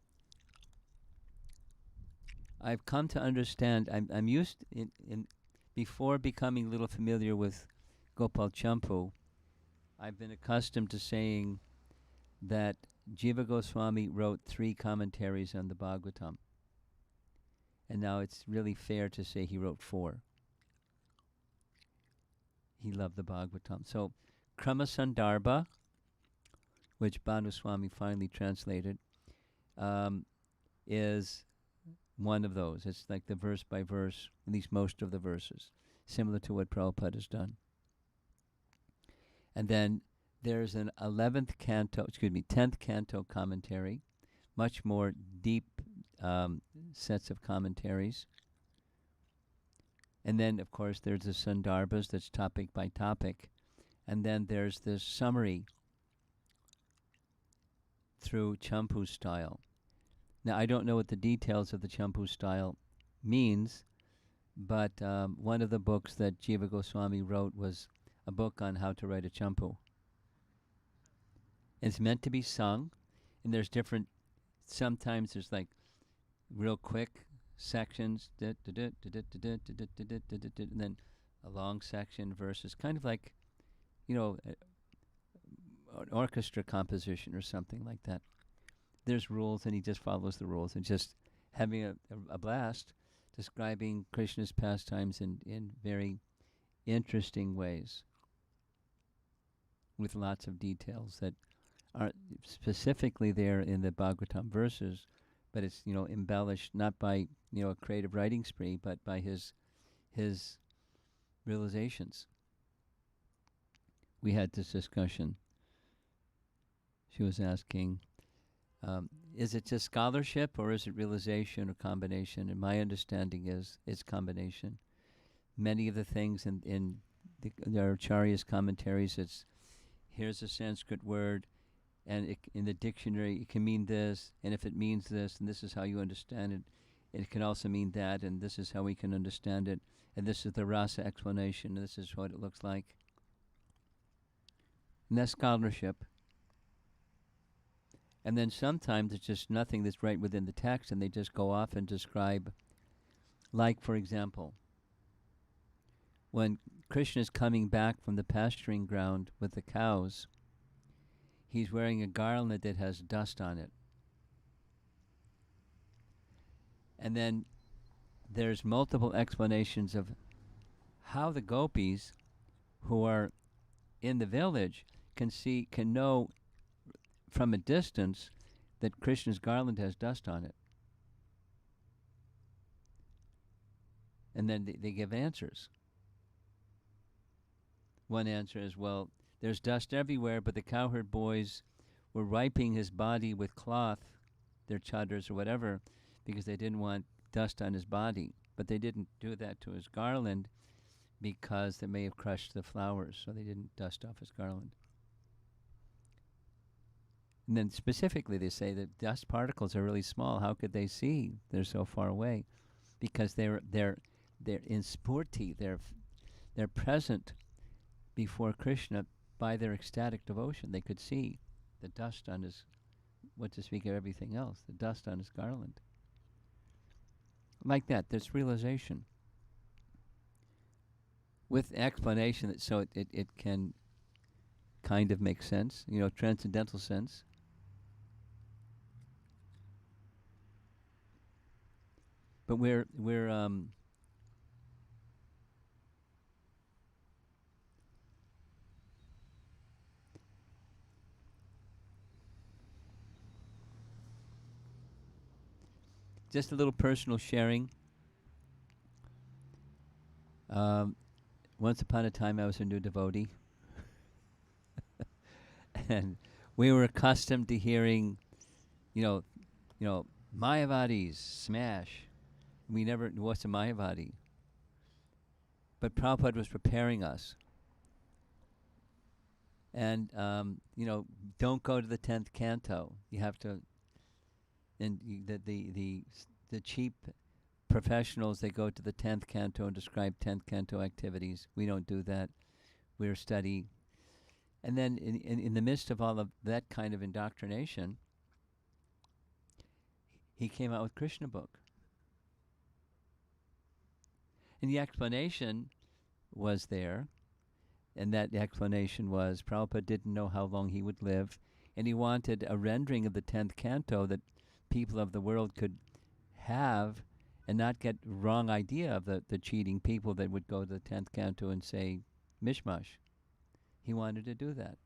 I've come to understand, I'm used in before becoming a little familiar with Gopal Champu, I've been accustomed to saying that Jiva Goswami wrote 3 commentaries on the Bhagavatam. And now it's really fair to say he wrote 4. He loved the Bhagavatam. So Krama Sandarbha, which Bhanu Swami finally translated, is one of those. It's like the verse by verse, at least most of the verses, similar to what Prabhupada has done. And then there's an 10th canto commentary, much more deep sets of commentaries. And then, of course, there's the Sandarbhas, that's topic by topic. And then there's this summary through Champu style. Now, I don't know what the details of the Champu style means, but one of the books that Jiva Goswami wrote was a book on how to write a Champu. It's meant to be sung, and there's different, sometimes there's like real quick sections, and then a long section versus kind of like, an orchestra composition or something like that. There's rules, and he just follows the rules, and just having a blast describing Krishna's pastimes in very interesting ways with lots of details that are specifically there in the Bhagavatam verses, but it's embellished not by a creative writing spree, but by his realizations. We had this discussion. She was asking, is it just scholarship or is it realization or combination? And my understanding is it's combination. Many of the things in the Acharya's commentaries, it's here's a Sanskrit word, and in the dictionary it can mean this, and if it means this, and this is how you understand it, it can also mean that, and this is how we can understand it, and this is the rasa explanation, and this is what it looks like. And that's scholarship. And then sometimes it's just nothing that's right within the text, and they just go off and describe, like, for example, when Krishna is coming back from the pasturing ground with the cows, he's wearing a garland that has dust on it. And then there's multiple explanations of how the gopis who are in the village can know from a distance that Krishna's garland has dust on it. And then they give answers. One answer is, well, there's dust everywhere, but the cowherd boys were wiping his body with cloth, their chadars or whatever, because they didn't want dust on his body. But they didn't do that to his garland because they may have crushed the flowers, so they didn't dust off his garland. And then specifically they say that dust particles are really small. How could they see? They're so far away. Because they're in spurti, they're present before Krishna by their ecstatic devotion. They could see the dust on his, what to speak of everything else, the dust on his garland. Like that, there's realization. With explanation, that so it can kind of make sense, transcendental sense. But we're just a little personal sharing. Once upon a time, I was a new devotee, and we were accustomed to hearing, Mayavadis smash. We never knew what's a Mayavadi. But Prabhupada was preparing us. And, don't go to the 10th canto. You have to, and the cheap professionals, they go to the 10th canto and describe 10th canto activities. We don't do that. We're study. And then in the midst of all of that kind of indoctrination, he came out with Krishna book. And the explanation was there, and that explanation was Prabhupada didn't know how long he would live, and he wanted a rendering of the 10th canto that people of the world could have and not get wrong idea of the cheating people that would go to the 10th canto and say mishmash. He wanted to do that.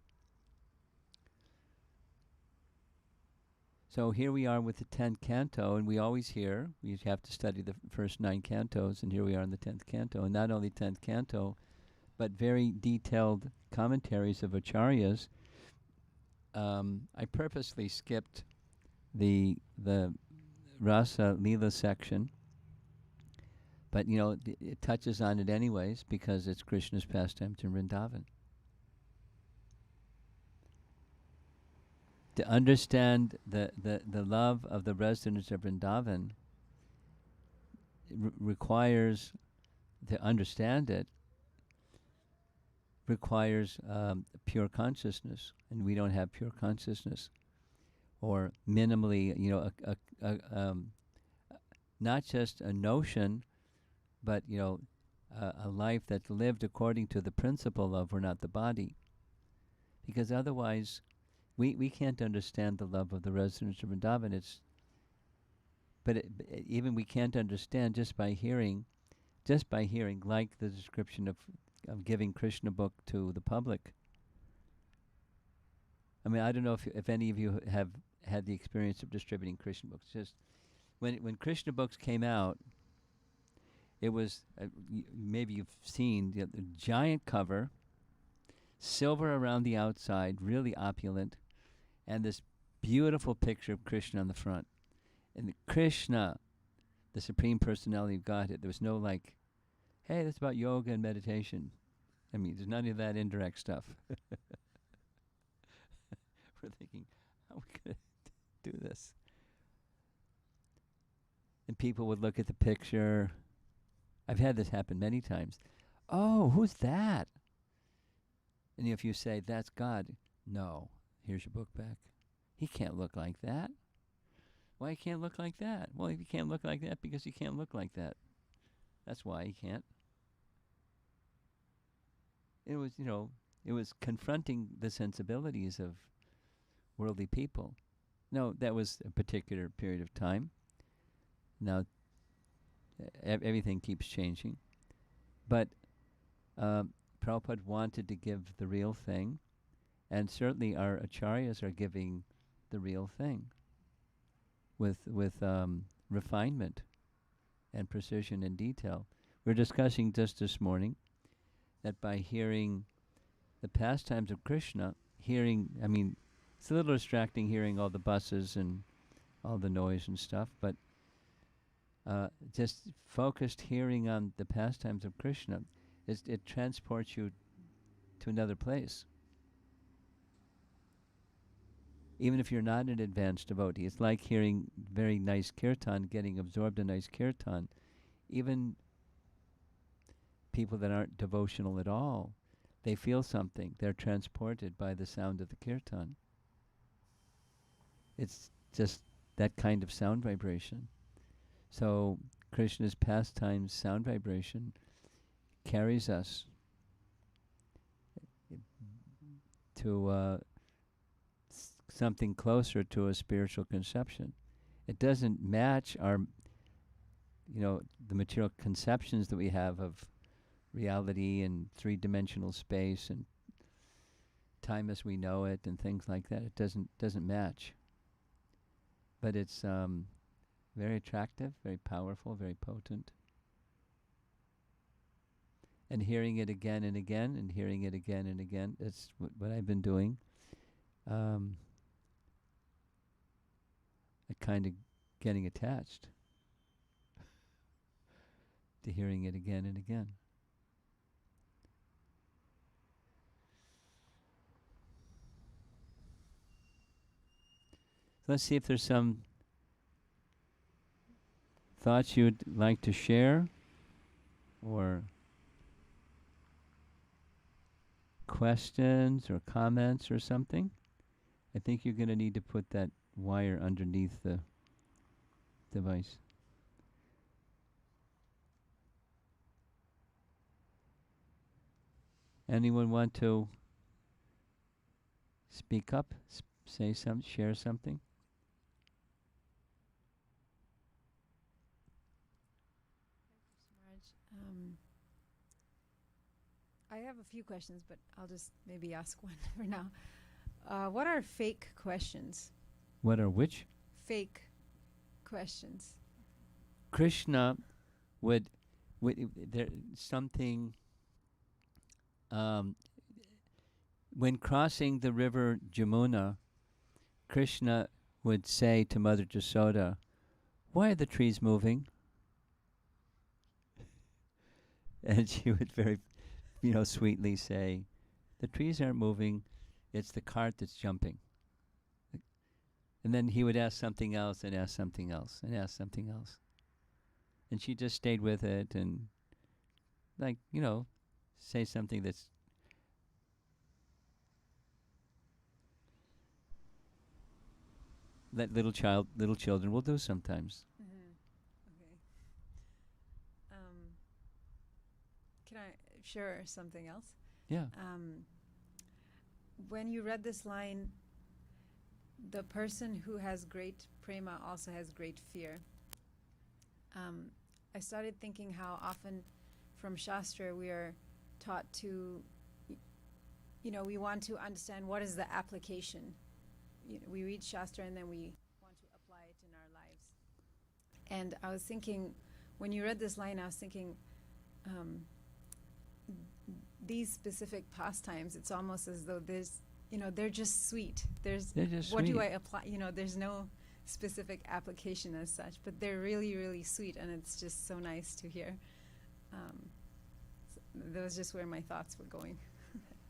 So here we are with the 10th canto, and we always hear, we have to study the first 9 cantos, and here we are in the 10th canto. And not only 10th canto, but very detailed commentaries of acharyas. I purposely skipped the Rasa Leela section, but it touches on it anyways because it's Krishna's pastime to Vrindavan. To understand the love of the residents of Vrindavan requires, to understand it, requires pure consciousness, and we don't have pure consciousness, or minimally, not just a notion, but a life that's lived according to the principle of we're not the body, because otherwise we can't understand the love of the residents of Vrindavan. Even we can't understand just by hearing, like the description of giving Krishna book to the public. I mean, I don't know if any of you have had the experience of distributing Krishna books. Just when Krishna books came out, it was maybe you've seen the giant cover, silver around the outside, really opulent, and this beautiful picture of Krishna on the front. And Krishna, the Supreme Personality of Godhead, there was no like, hey, that's about yoga and meditation. I mean, there's none of that indirect stuff. We're thinking, how are we going to do this? And people would look at the picture. I've had this happen many times. Oh, who's that? And if you say, that's God, no, here's your book back. He can't look like that. Why he can't look like that? Well, he can't look like that because he can't look like that. That's why he can't. It was, it was confronting the sensibilities of worldly people. No, that was a particular period of time. Now, everything keeps changing. But Prabhupada wanted to give the real thing, and certainly our acharyas are giving the real thing with refinement and precision and detail. We were discussing just this morning that by hearing the pastimes of Krishna, it's a little distracting hearing all the buses and all the noise and stuff, but just focused hearing on the pastimes of Krishna, it transports you to another place. Even if you're not an advanced devotee, it's like hearing very nice kirtan, getting absorbed in nice kirtan. Even people that aren't devotional at all, they feel something. They're transported by the sound of the kirtan. It's just that kind of sound vibration. So Krishna's pastimes sound vibration carries us to something closer to a spiritual conception. It doesn't match our, the material conceptions that we have of reality and three-dimensional space and time as we know it and things like that. It doesn't match. But it's very attractive, very powerful, very potent. And hearing it again and again, and hearing it again and again, that's what I've been doing. Kind of getting attached to hearing it again and again. So let's see if there's some thoughts you'd like to share, or questions or comments or something. I think you're going to need to put that wire underneath the device. Anyone want to speak up, say something, share something? I have a few questions, but I'll just maybe ask one for now. What are fake questions? What are which? Fake questions. Krishna would there something Um, when crossing the river Jamuna, Krishna would say to Mother Jasoda, "Why are the trees moving?" And she would very, sweetly say, "The trees aren't moving, it's the cart that's jumping." And then he would ask something else and ask something else and ask something else. And she just stayed with it and, say something that's that little children will do sometimes. Okay. Um, can I share something else? Yeah. When you read this line, the person who has great prema also has great fear. I started thinking how often from Shastra we are taught to, we want to understand what is the application. We read Shastra and then we want to apply it in our lives. And I was thinking, when you read this line, I was thinking, these specific pastimes, it's almost as though there's, they're just sweet. They're just what sweet. do I apply? There's no specific application as such, but they're really, really sweet, and it's just so nice to hear. So that was just where my thoughts were going.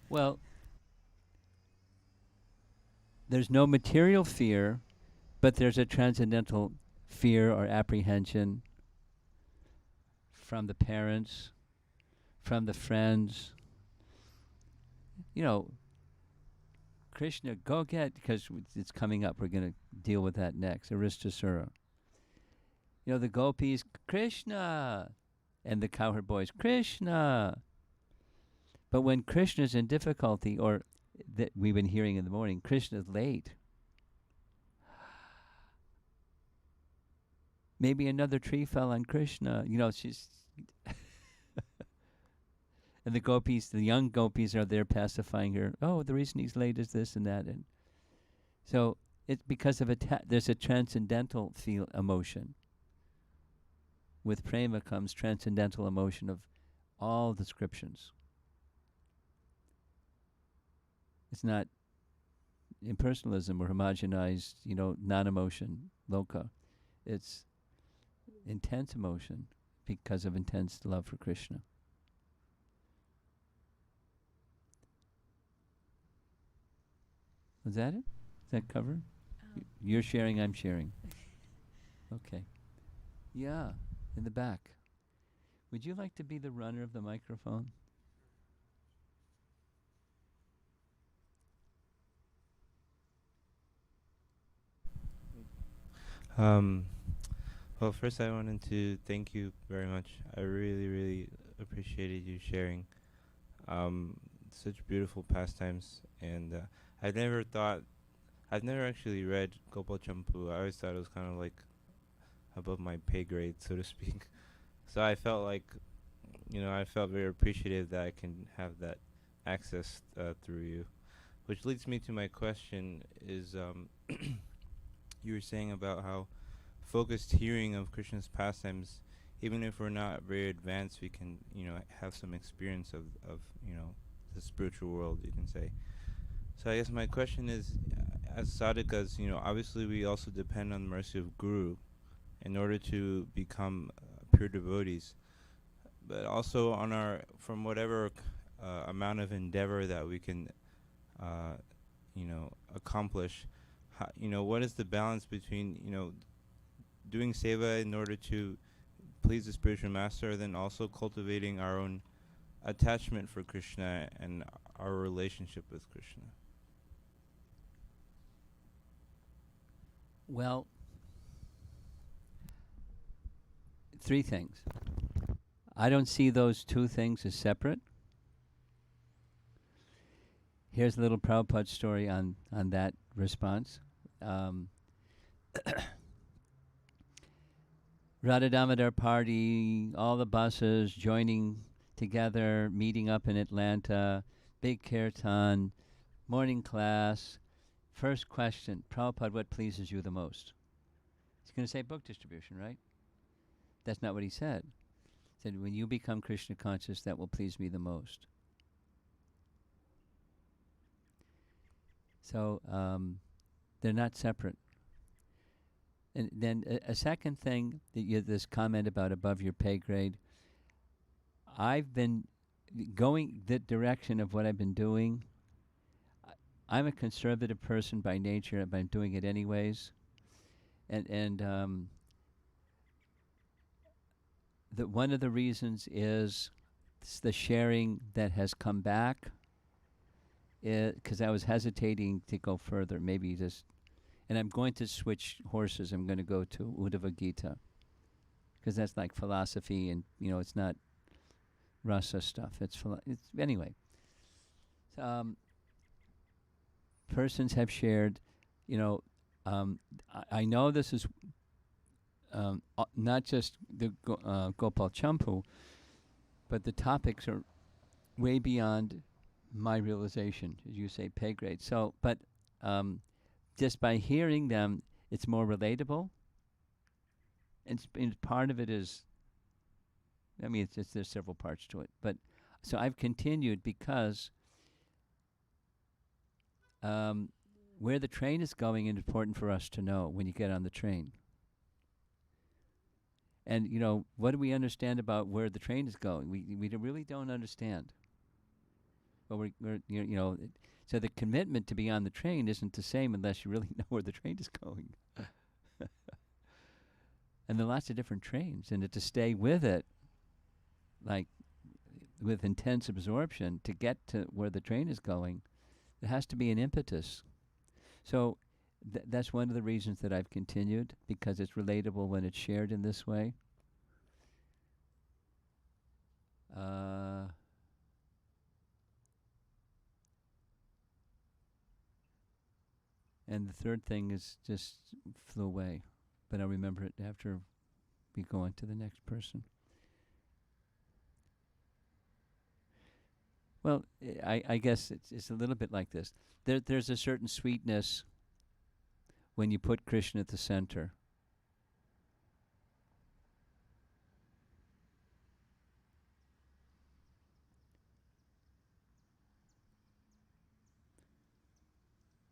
Well, there's no material fear, but there's a transcendental fear or apprehension from the parents, from the friends. Krishna, go get, because it's coming up, we're going to deal with that next, Aristasura. The gopis, Krishna, and the cowherd boys, Krishna. But when Krishna's in difficulty, or that we've been hearing in the morning, Krishna's late. Maybe another tree fell on Krishna. She's... And the gopis, the young gopis are there pacifying her. Oh, the reason he's late is this and that. And so it's because of there's a transcendental emotion. With prema comes transcendental emotion of all descriptions. It's not impersonalism or homogenized, non-emotion, loka. It's intense emotion because of intense love for Krishna. Was that it? Is that covered? You're sharing, I'm sharing. Okay. Yeah, in the back. Would you like to be the runner of the microphone? Well, first I wanted to thank you very much. I really, really appreciated you sharing such beautiful pastimes. And I've never actually read Gopal Champu. I always thought it was kind of like above my pay grade, so to speak. So I felt like, I felt very appreciative that I can have that access through you. Which leads me to my question is, you were saying about how focused hearing of Krishna's pastimes, even if we're not very advanced, we can, have some experience of the spiritual world, you can say. So I guess my question is, as sadhakas, obviously we also depend on the mercy of Guru in order to become pure devotees, but also from whatever amount of endeavor that we can, accomplish. What is the balance between, doing seva in order to please the spiritual master, then also cultivating our own attachment for Krishna and our relationship with Krishna? Well, three things. I don't see those two things as separate. Here's a little Prabhupada story on that response. Radha Damodar party, all the buses joining together, meeting up in Atlanta, big kirtan, morning class. First question, Prabhupada, what pleases you the most? He's going to say book distribution, right? That's not what he said. He said, when you become Krishna conscious, that will please me the most. So they're not separate. And then a second thing, that this comment about above your pay grade, I've been going the direction of what I've been doing. I'm a conservative person by nature, but I'm doing it anyways. And one of the reasons is the sharing that has come back, because I was hesitating to go further, maybe just, and I'm going to switch horses. I'm going to go to Uddhava Gita, because that's like philosophy, and it's not rasa stuff. It's anyway. Persons have shared, I know this is not just the Gopal Champu, but the topics are way beyond my realization, as you say, pay grade. So, but just by hearing them, it's more relatable. And part of it is, there's several parts to it. But so I've continued because where the train is going is important for us to know when you get on the train. And, what do we understand about where the train is going? We really don't understand. But so the commitment to be on the train isn't the same unless you really know where the train is going. And there are lots of different trains, and to stay with it, like with intense absorption, to get to where the train is going, there has to be an impetus. So that's one of the reasons that I've continued, because it's relatable when it's shared in this way. And the third thing is just flew away, but I'll remember it after we go on to the next person. Well, I guess it's a little bit like this. There's a certain sweetness when you put Krishna at the center.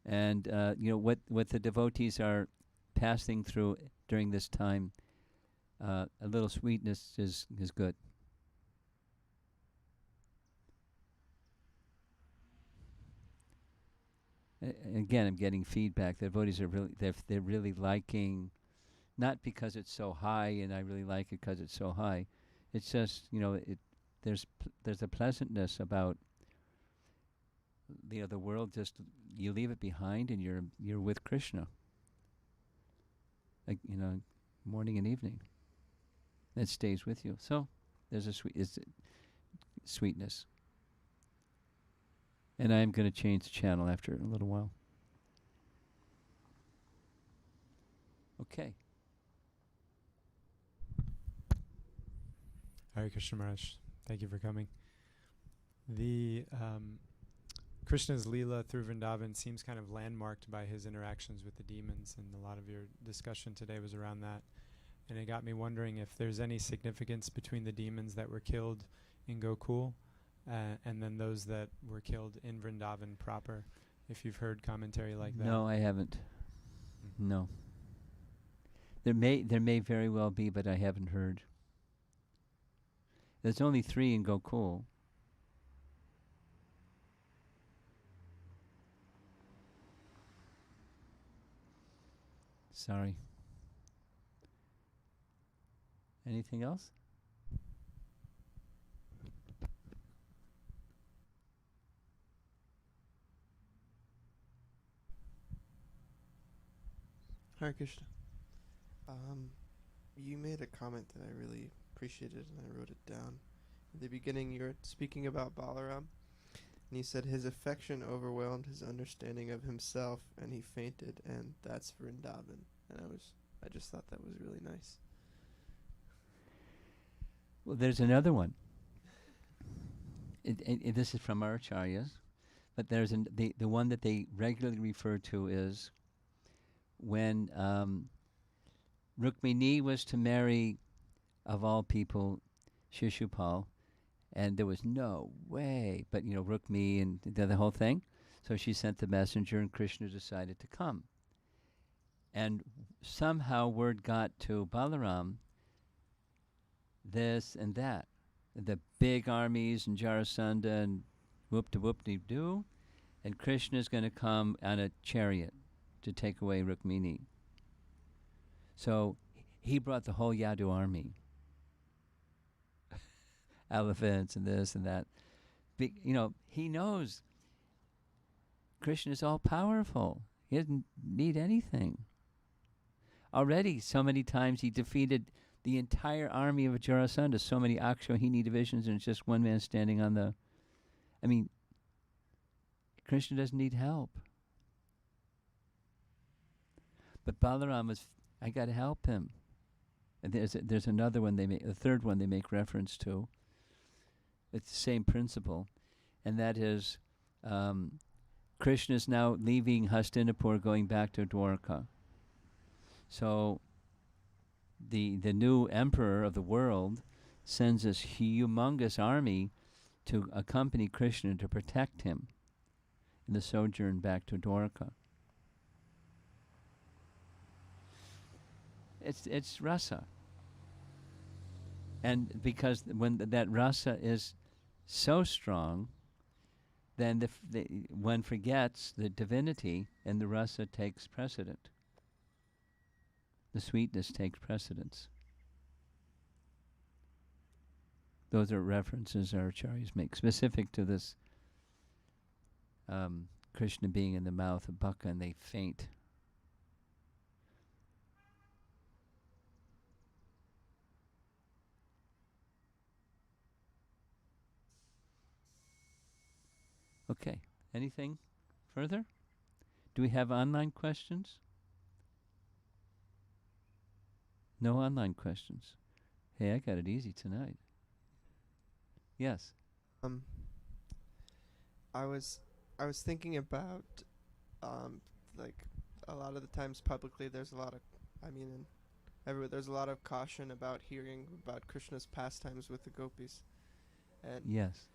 And what the devotees are passing through during this time, a little sweetness is good. Again, I'm getting feedback. The devotees are they're really liking, not because it's so high, and I really like it because it's so high. It's just there's a pleasantness about the world. Just you leave it behind, and you're with Krishna. Like morning and evening. It stays with you. So there's a sweetness. And I'm going to change the channel after a little while. Okay. Hare Krishna Maharaj, thank you for coming. The Krishna's Leela through Vrindavan seems kind of landmarked by his interactions with the demons, and a lot of your discussion today was around that. And it got me wondering if there's any significance between the demons that were killed in Gokul and then those that were killed in Vrindavan proper, if you've heard commentary like that. No, I haven't. No. There may very well be, but I haven't heard. There's only 3 in Gokul. Sorry. Anything else? Hare Krishna. You made a comment that I really appreciated, and I wrote it down. In the beginning, you were speaking about Balarama, and you said his affection overwhelmed his understanding of himself, and he fainted, and that's Vrindavan. And I just thought that was really nice. Well, there's another one. This is from our acharyas, but there's the one that they regularly refer to is when Rukmini was to marry, of all people, Shishupal, and there was no way, but Rukmi and the whole thing. So she sent the messenger, and Krishna decided to come. And somehow word got to Balaram, this and that. The big armies and Jarasandha and whoop-de-whoop-de-doo, and Krishna's going to come on a chariot to take away Rukmini. So he brought the whole Yadu army. Elephants and this and that. He knows Krishna is all powerful. He doesn't need anything. Already, so many times he defeated the entire army of Jarasandha, so many Akshohini divisions, and it's just one man standing on the... Krishna doesn't need help. But Balaram was, I got to help him. And there's another one the third one they make reference to. It's the same principle, and that is Krishna is now leaving Hastinapur, going back to Dwarka. So the new emperor of the world sends this humongous army to accompany Krishna to protect him in the sojourn back to Dwarka. It's rasa. And because when that rasa is so strong, then one forgets the divinity, and the rasa takes precedent. The sweetness takes precedence. Those are references our acharyas make, specific to this Krishna being in the mouth of Baka, and they faint. Okay. Anything further? Do we have online questions? No online questions. Hey, I got it easy tonight. Yes. I was thinking about like a lot of the times publicly there's a lot of everywhere there's a lot of caution about hearing about Krishna's pastimes with the gopis. And yes.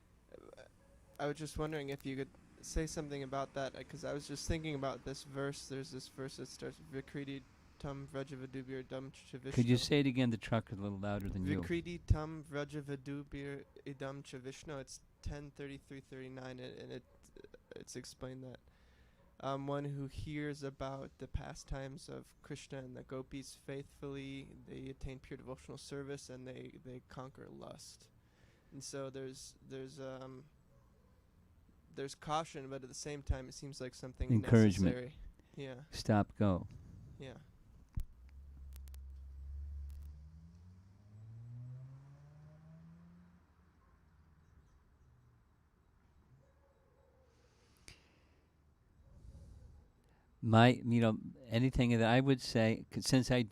I was just wondering if you could say something about that, because I was just thinking about this verse. There's this verse that starts Vikriti tam vrajavadubir idam chavishno. Could you say it again? The truck is a little louder than you. Vikriti tam vrajavadubir idam chavishno. It's 10:33:39, and it's explained that one who hears about the pastimes of Krishna and the gopis faithfully, they attain pure devotional service, and they conquer lust. And so there's caution, but at the same time, it seems like something encouragement. Necessary. Yeah. Stop, go. Yeah. Anything that I would say, since I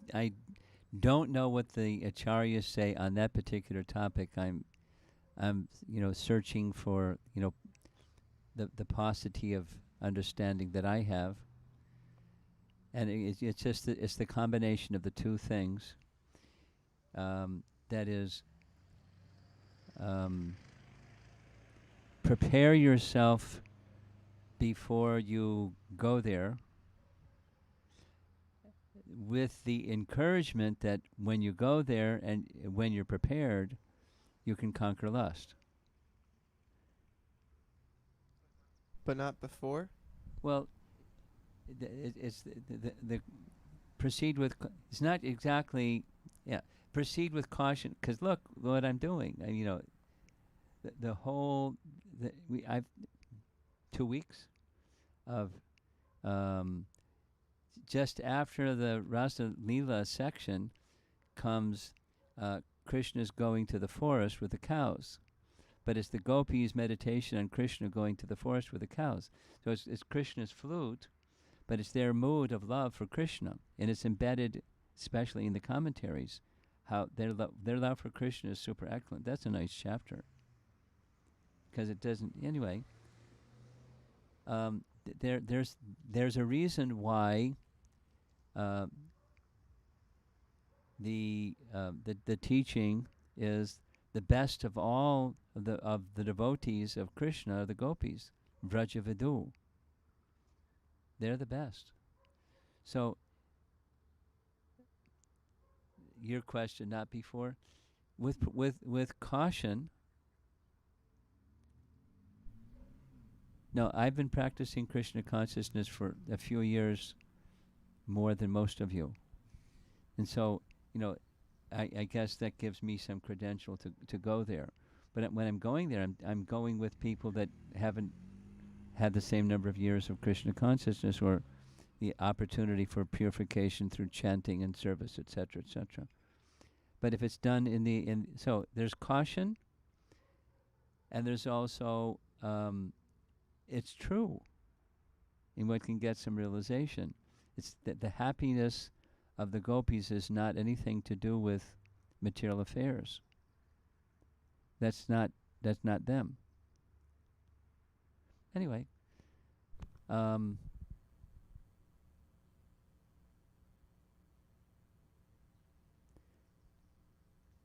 don't know what the acharyas say on that particular topic, I'm searching for, the paucity of understanding that I have, and it's just it's the combination of the two things. That is, prepare yourself before you go there, with the encouragement that when you go there and when you're prepared, you can conquer lust. But not before? Well, it's the proceed with, it's not exactly, proceed with caution, because look what I'm doing. I've 2 weeks of, just after the Rasa Leela section comes Krishna's going to the forest with the cows. But it's the gopis' meditation on Krishna going to the forest with the cows. So it's Krishna's flute, but it's their mood of love for Krishna. And it's embedded, especially in the commentaries, how their love for Krishna is super excellent. That's a nice chapter. Because it doesn't, anyway. There's a reason why the teaching is the best of all of the devotees of Krishna are the gopis, Vrajavadu. They're the best. So, your question, not before, with caution. No, I've been practicing Krishna consciousness for a few years more than most of you. And so, I guess that gives me some credential to go there. But when I'm going there, I'm going with people that haven't had the same number of years of Krishna consciousness or the opportunity for purification through chanting and service, etc., etc. But if it's done so there's caution, and there's also it's true, and one can get some realization. It's that the happiness of the gopis is not anything to do with material affairs. That's not them. Anyway,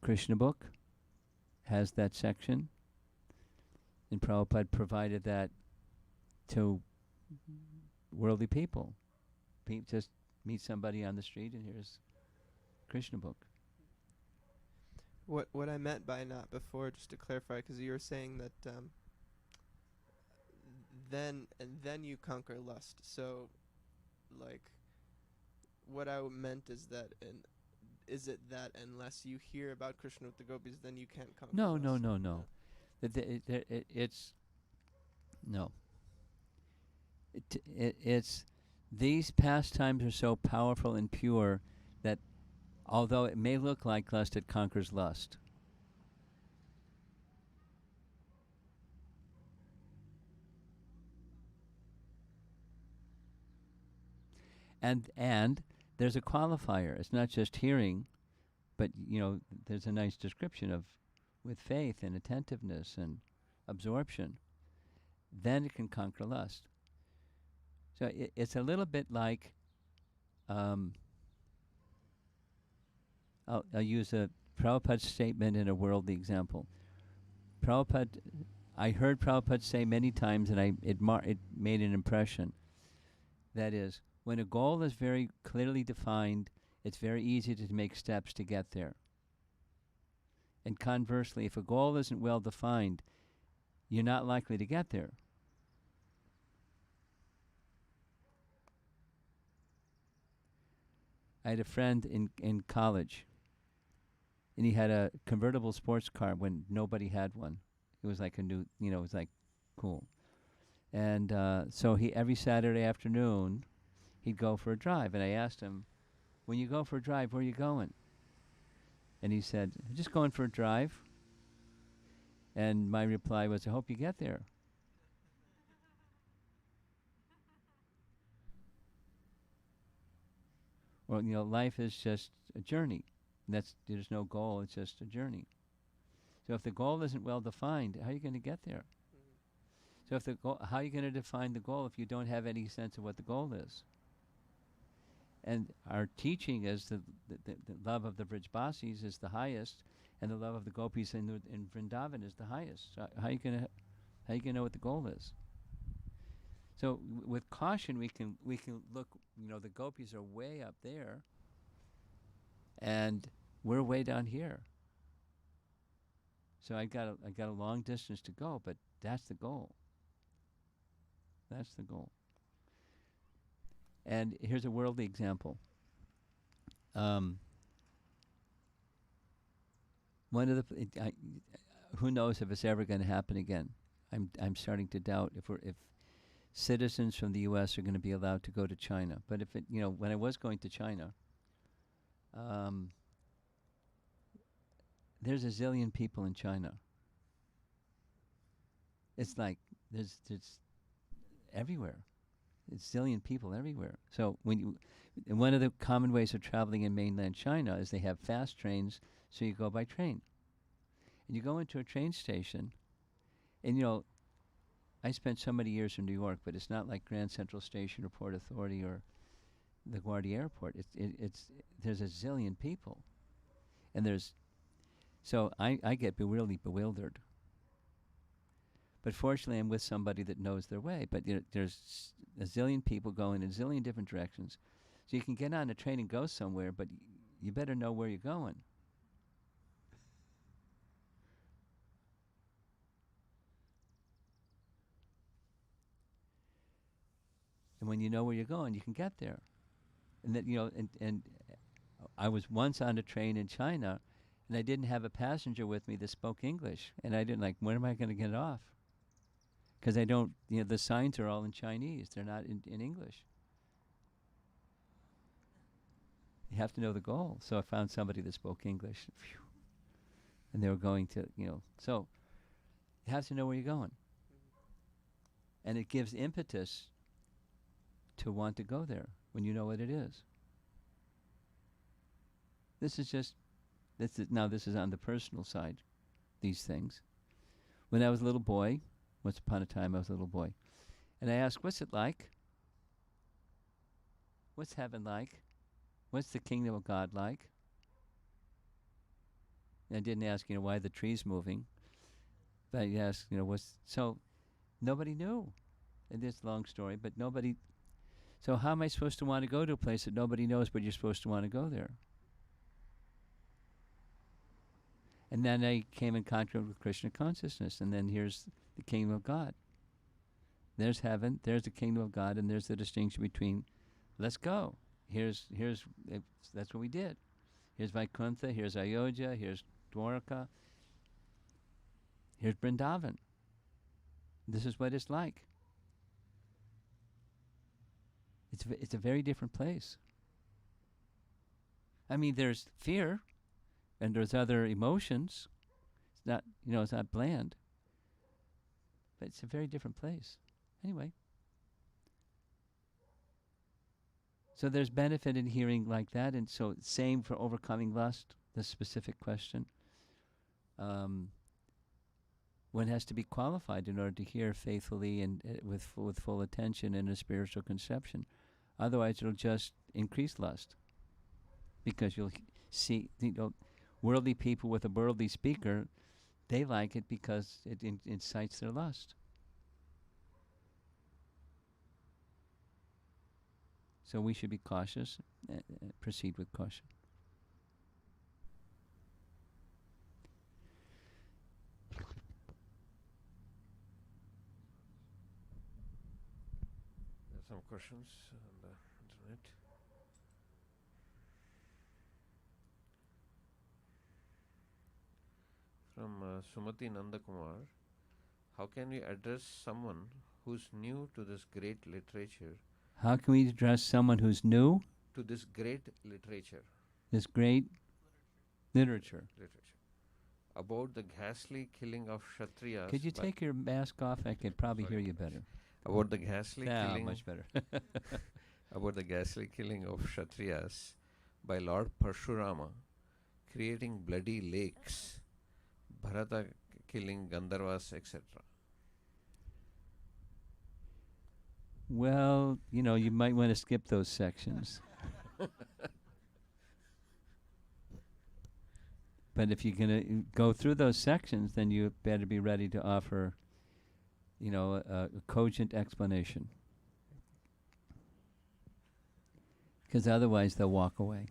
Krishna book has that section, and Prabhupada provided that to worldly people. Just meet somebody on the street and here's Krishna book. What I meant by not before, just to clarify, because you were saying that then you conquer lust. So, like, what I meant is that, is it that unless you hear about Krishna with the gopis, then you can't conquer No, lust? no. It's no. It's these pastimes are so powerful and pure that although it may look like lust, it conquers lust. And there's a qualifier. It's not just hearing, but there's a nice description of with faith and attentiveness and absorption. Then it can conquer lust. So it's a little bit like, I'll use a Prabhupada statement in a worldly example. I heard Prabhupada say many times, and it made an impression. That is, when a goal is very clearly defined, it's very easy to make steps to get there. And conversely, if a goal isn't well defined, you're not likely to get there. I had a friend in college, and he had a convertible sports car when nobody had one. It was like a new, it was like cool. And so every Saturday afternoon, he'd go for a drive. And I asked him, when you go for a drive, where are you going? And he said, just going for a drive. And my reply was, I hope you get there. Well, life is just a journey. There's no goal, it's just a journey. So if the goal isn't well defined, how are you going to get there? So how are you going to define the goal if you don't have any sense of what the goal is? And our teaching is the love of the Vrajbasis is the highest, and the love of the gopis in Vrindavan is the highest. So how are you going to know what the goal is? So with caution, we can look. The gopis are way up there, and we're way down here. So I got a long distance to go, but that's the goal. That's the goal. And here's a worldly example. One of who knows if it's ever going to happen again? I'm starting to doubt if citizens from the U.S. are going to be allowed to go to China. But if when I was going to China, there's a zillion people in China. It's like there's everywhere. It's a zillion people everywhere. So one of the common ways of traveling in mainland China is they have fast trains, so you go by train. And you go into a train station, and I spent so many years in New York, but it's not like Grand Central Station or Port Authority or LaGuardia Airport. There's a zillion people, and so I get really bewildered. But fortunately, I'm with somebody that knows their way. But there's a zillion people going in a zillion different directions. So you can get on a train and go somewhere, but you better know where you're going. And when you know where you're going, you can get there. And that and I was once on a train in China, and I didn't have a passenger with me that spoke English, and I didn't when am I going to get off? Because I don't, the signs are all in Chinese; they're not in English. You have to know the goal. So I found somebody that spoke English, and they were going to, So you have to know where you're going, and it gives impetus to want to go there when you know what it is. This is on the personal side, these things. When I was a little boy, once upon a time I was a little boy, and I asked, what's it like? What's heaven like? What's the kingdom of God like? And I didn't ask, why the tree's moving, but I asked, so nobody knew. And it's a long story, but nobody. So how am I supposed to want to go to a place that nobody knows, but you're supposed to want to go there? And then I came in contact with Krishna consciousness, and then here's the kingdom of God. There's heaven, there's the kingdom of God, and there's the distinction between, let's go. That's what we did. Here's Vaikuntha, here's Ayodhya, here's Dwarka, here's Vrindavan. This is what it's like. It's a very different place. I mean, there's fear, and there's other emotions. It's not, it's not bland. But it's a very different place. Anyway. So there's benefit in hearing like that, and so same for overcoming lust, the specific question. One has to be qualified in order to hear faithfully and with full attention in a spiritual conception. Otherwise, it'll just increase lust, because you'll see worldly people with a worldly speaker. They like it because it incites their lust. So we should be cautious, proceed with caution. There's some questions on the internet. From Sumati Nandakumar. How can we address someone who's new to this great literature? How can we address someone who's new to this great literature? This great literature. About the ghastly killing of Kshatriyas. Could you take your mask off? I could probably hear you better. About the ghastly killing. Much better. About the ghastly killing of Kshatriyas by Lord Parshurama, creating bloody lakes, Bharata killing Gandharvas, etc. Well, you might want to skip those sections. But if you're going to go through those sections, then you better be ready to offer, a cogent explanation. Because otherwise they'll walk away.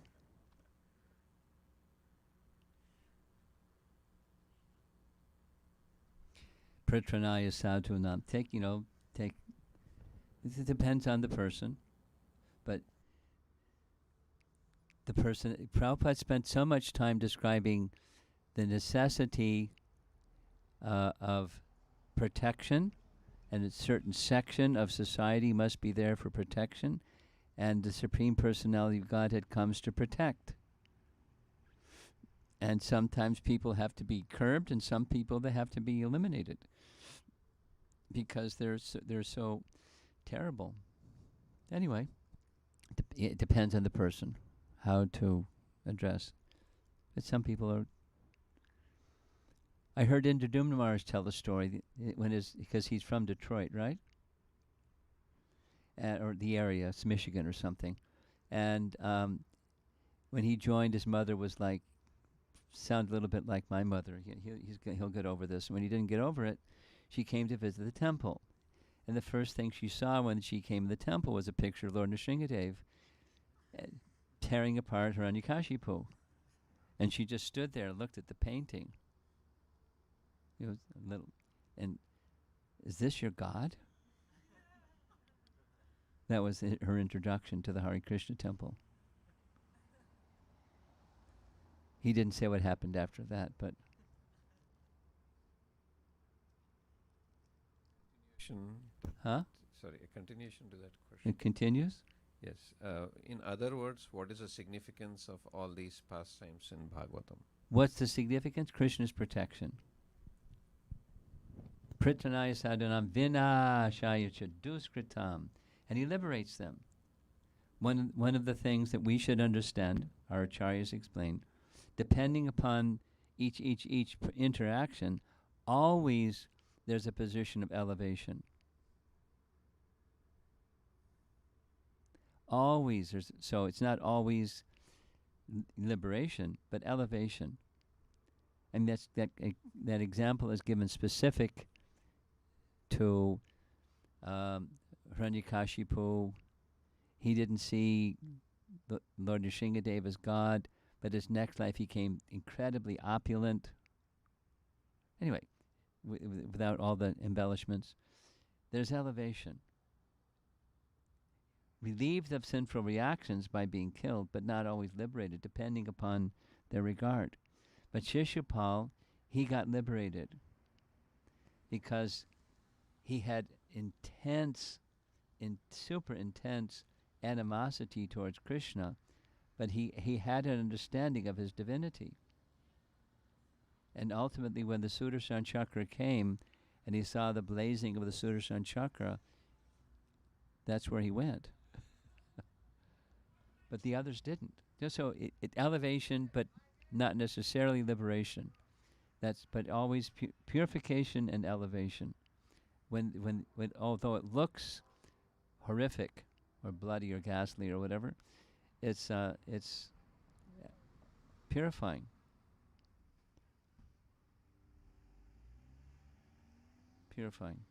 Pratranaya sadhunam. It depends on the person, but Prabhupada spent so much time describing the necessity of protection, and a certain section of society must be there for protection, and the Supreme Personality of Godhead comes to protect. And sometimes people have to be curbed, and some people they have to be eliminated because they're so terrible. Anyway, it depends on the person how to address. But some people are. I heard Indra Maharaj tell the story because he's from Detroit, right? Or the area, it's Michigan or something. And when he joined, his mother was sounded a little bit like my mother. He'll get over this. And when he didn't get over it, she came to visit the temple. And the first thing she saw when she came to the temple was a picture of Lord Nrsingadev tearing apart Hiranyakashipu. And she just stood there and looked at the painting. It was a little, and is this your God? That was her introduction to the Hare Krishna temple. He didn't say what happened after that, but huh? Sorry, a continuation to that question. It continues? Yes. In other words, what is the significance of all these pastimes in Bhagavatam? What's the significance? Krishna's protection. Pritanaya sadhanam vinashaya chaduskritam. And he liberates them. One of the things that we should understand, our acharyas explain, depending upon each interaction, always there's a position of elevation. Always there's, so it's not always liberation, but elevation. And that example is given specific to Hiranyakashipu. He didn't see Lord Nrsingadev as God, but his next life he came incredibly opulent. Anyway, without all the embellishments, there's elevation. Relieved of sinful reactions by being killed, but not always liberated, depending upon their regard. But Shishupal, he got liberated because he had super intense animosity towards Krishna, but he had an understanding of his divinity. And ultimately, when the Sudarshan Chakra came, and he saw the blazing of the Sudarshan Chakra, that's where he went. But the others didn't. So it elevation, but not necessarily liberation. But always purification and elevation. When although it looks horrific or bloody or ghastly or whatever, it's purifying. Purifying.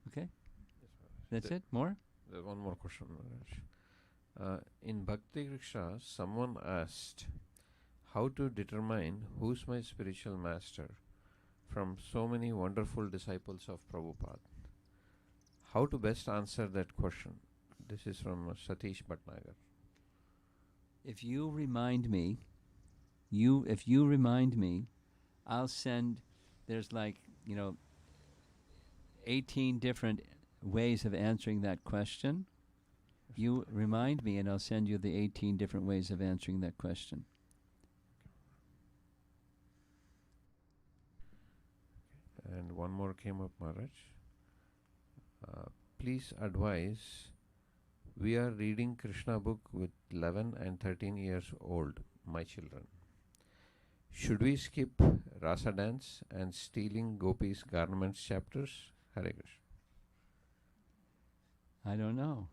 Okay? That's it? More? One more question, Maharaj. In Bhakti Riksha, someone asked how to determine who's my spiritual master from so many wonderful disciples of Prabhupada. How to best answer that question? This is from Satish Bhatnagar. If you remind me, I'll send, there's 18 different ways of answering that question. You remind me and I'll send you the 18 different ways of answering that question. And one more came up, Maharaj. Please advise, we are reading Krishna book with 11 and 13 years old, my children. Should we skip Rasa dance and stealing gopis' garments chapters? Hare Krishna. I don't know.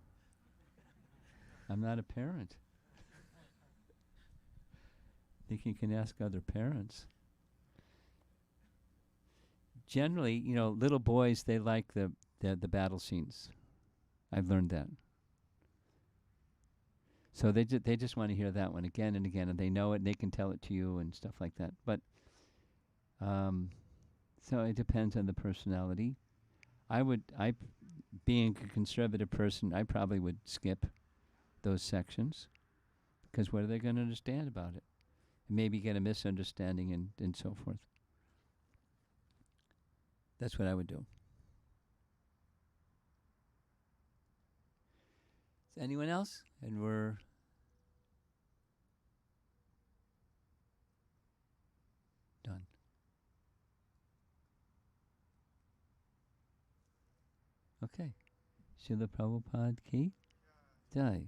I'm not a parent. I think you can ask other parents. Generally, little boys, they like the battle scenes. I've learned that. So they just want to hear that one again and again, and they know it, and they can tell it to you and stuff like that. But so it depends on the personality. Being a conservative person, I probably would skip those sections, because what are they going to understand about it? Maybe get a misunderstanding and so forth. That's what I would do. Is anyone else? And we're done. Okay. Srila Prabhupada ki jai.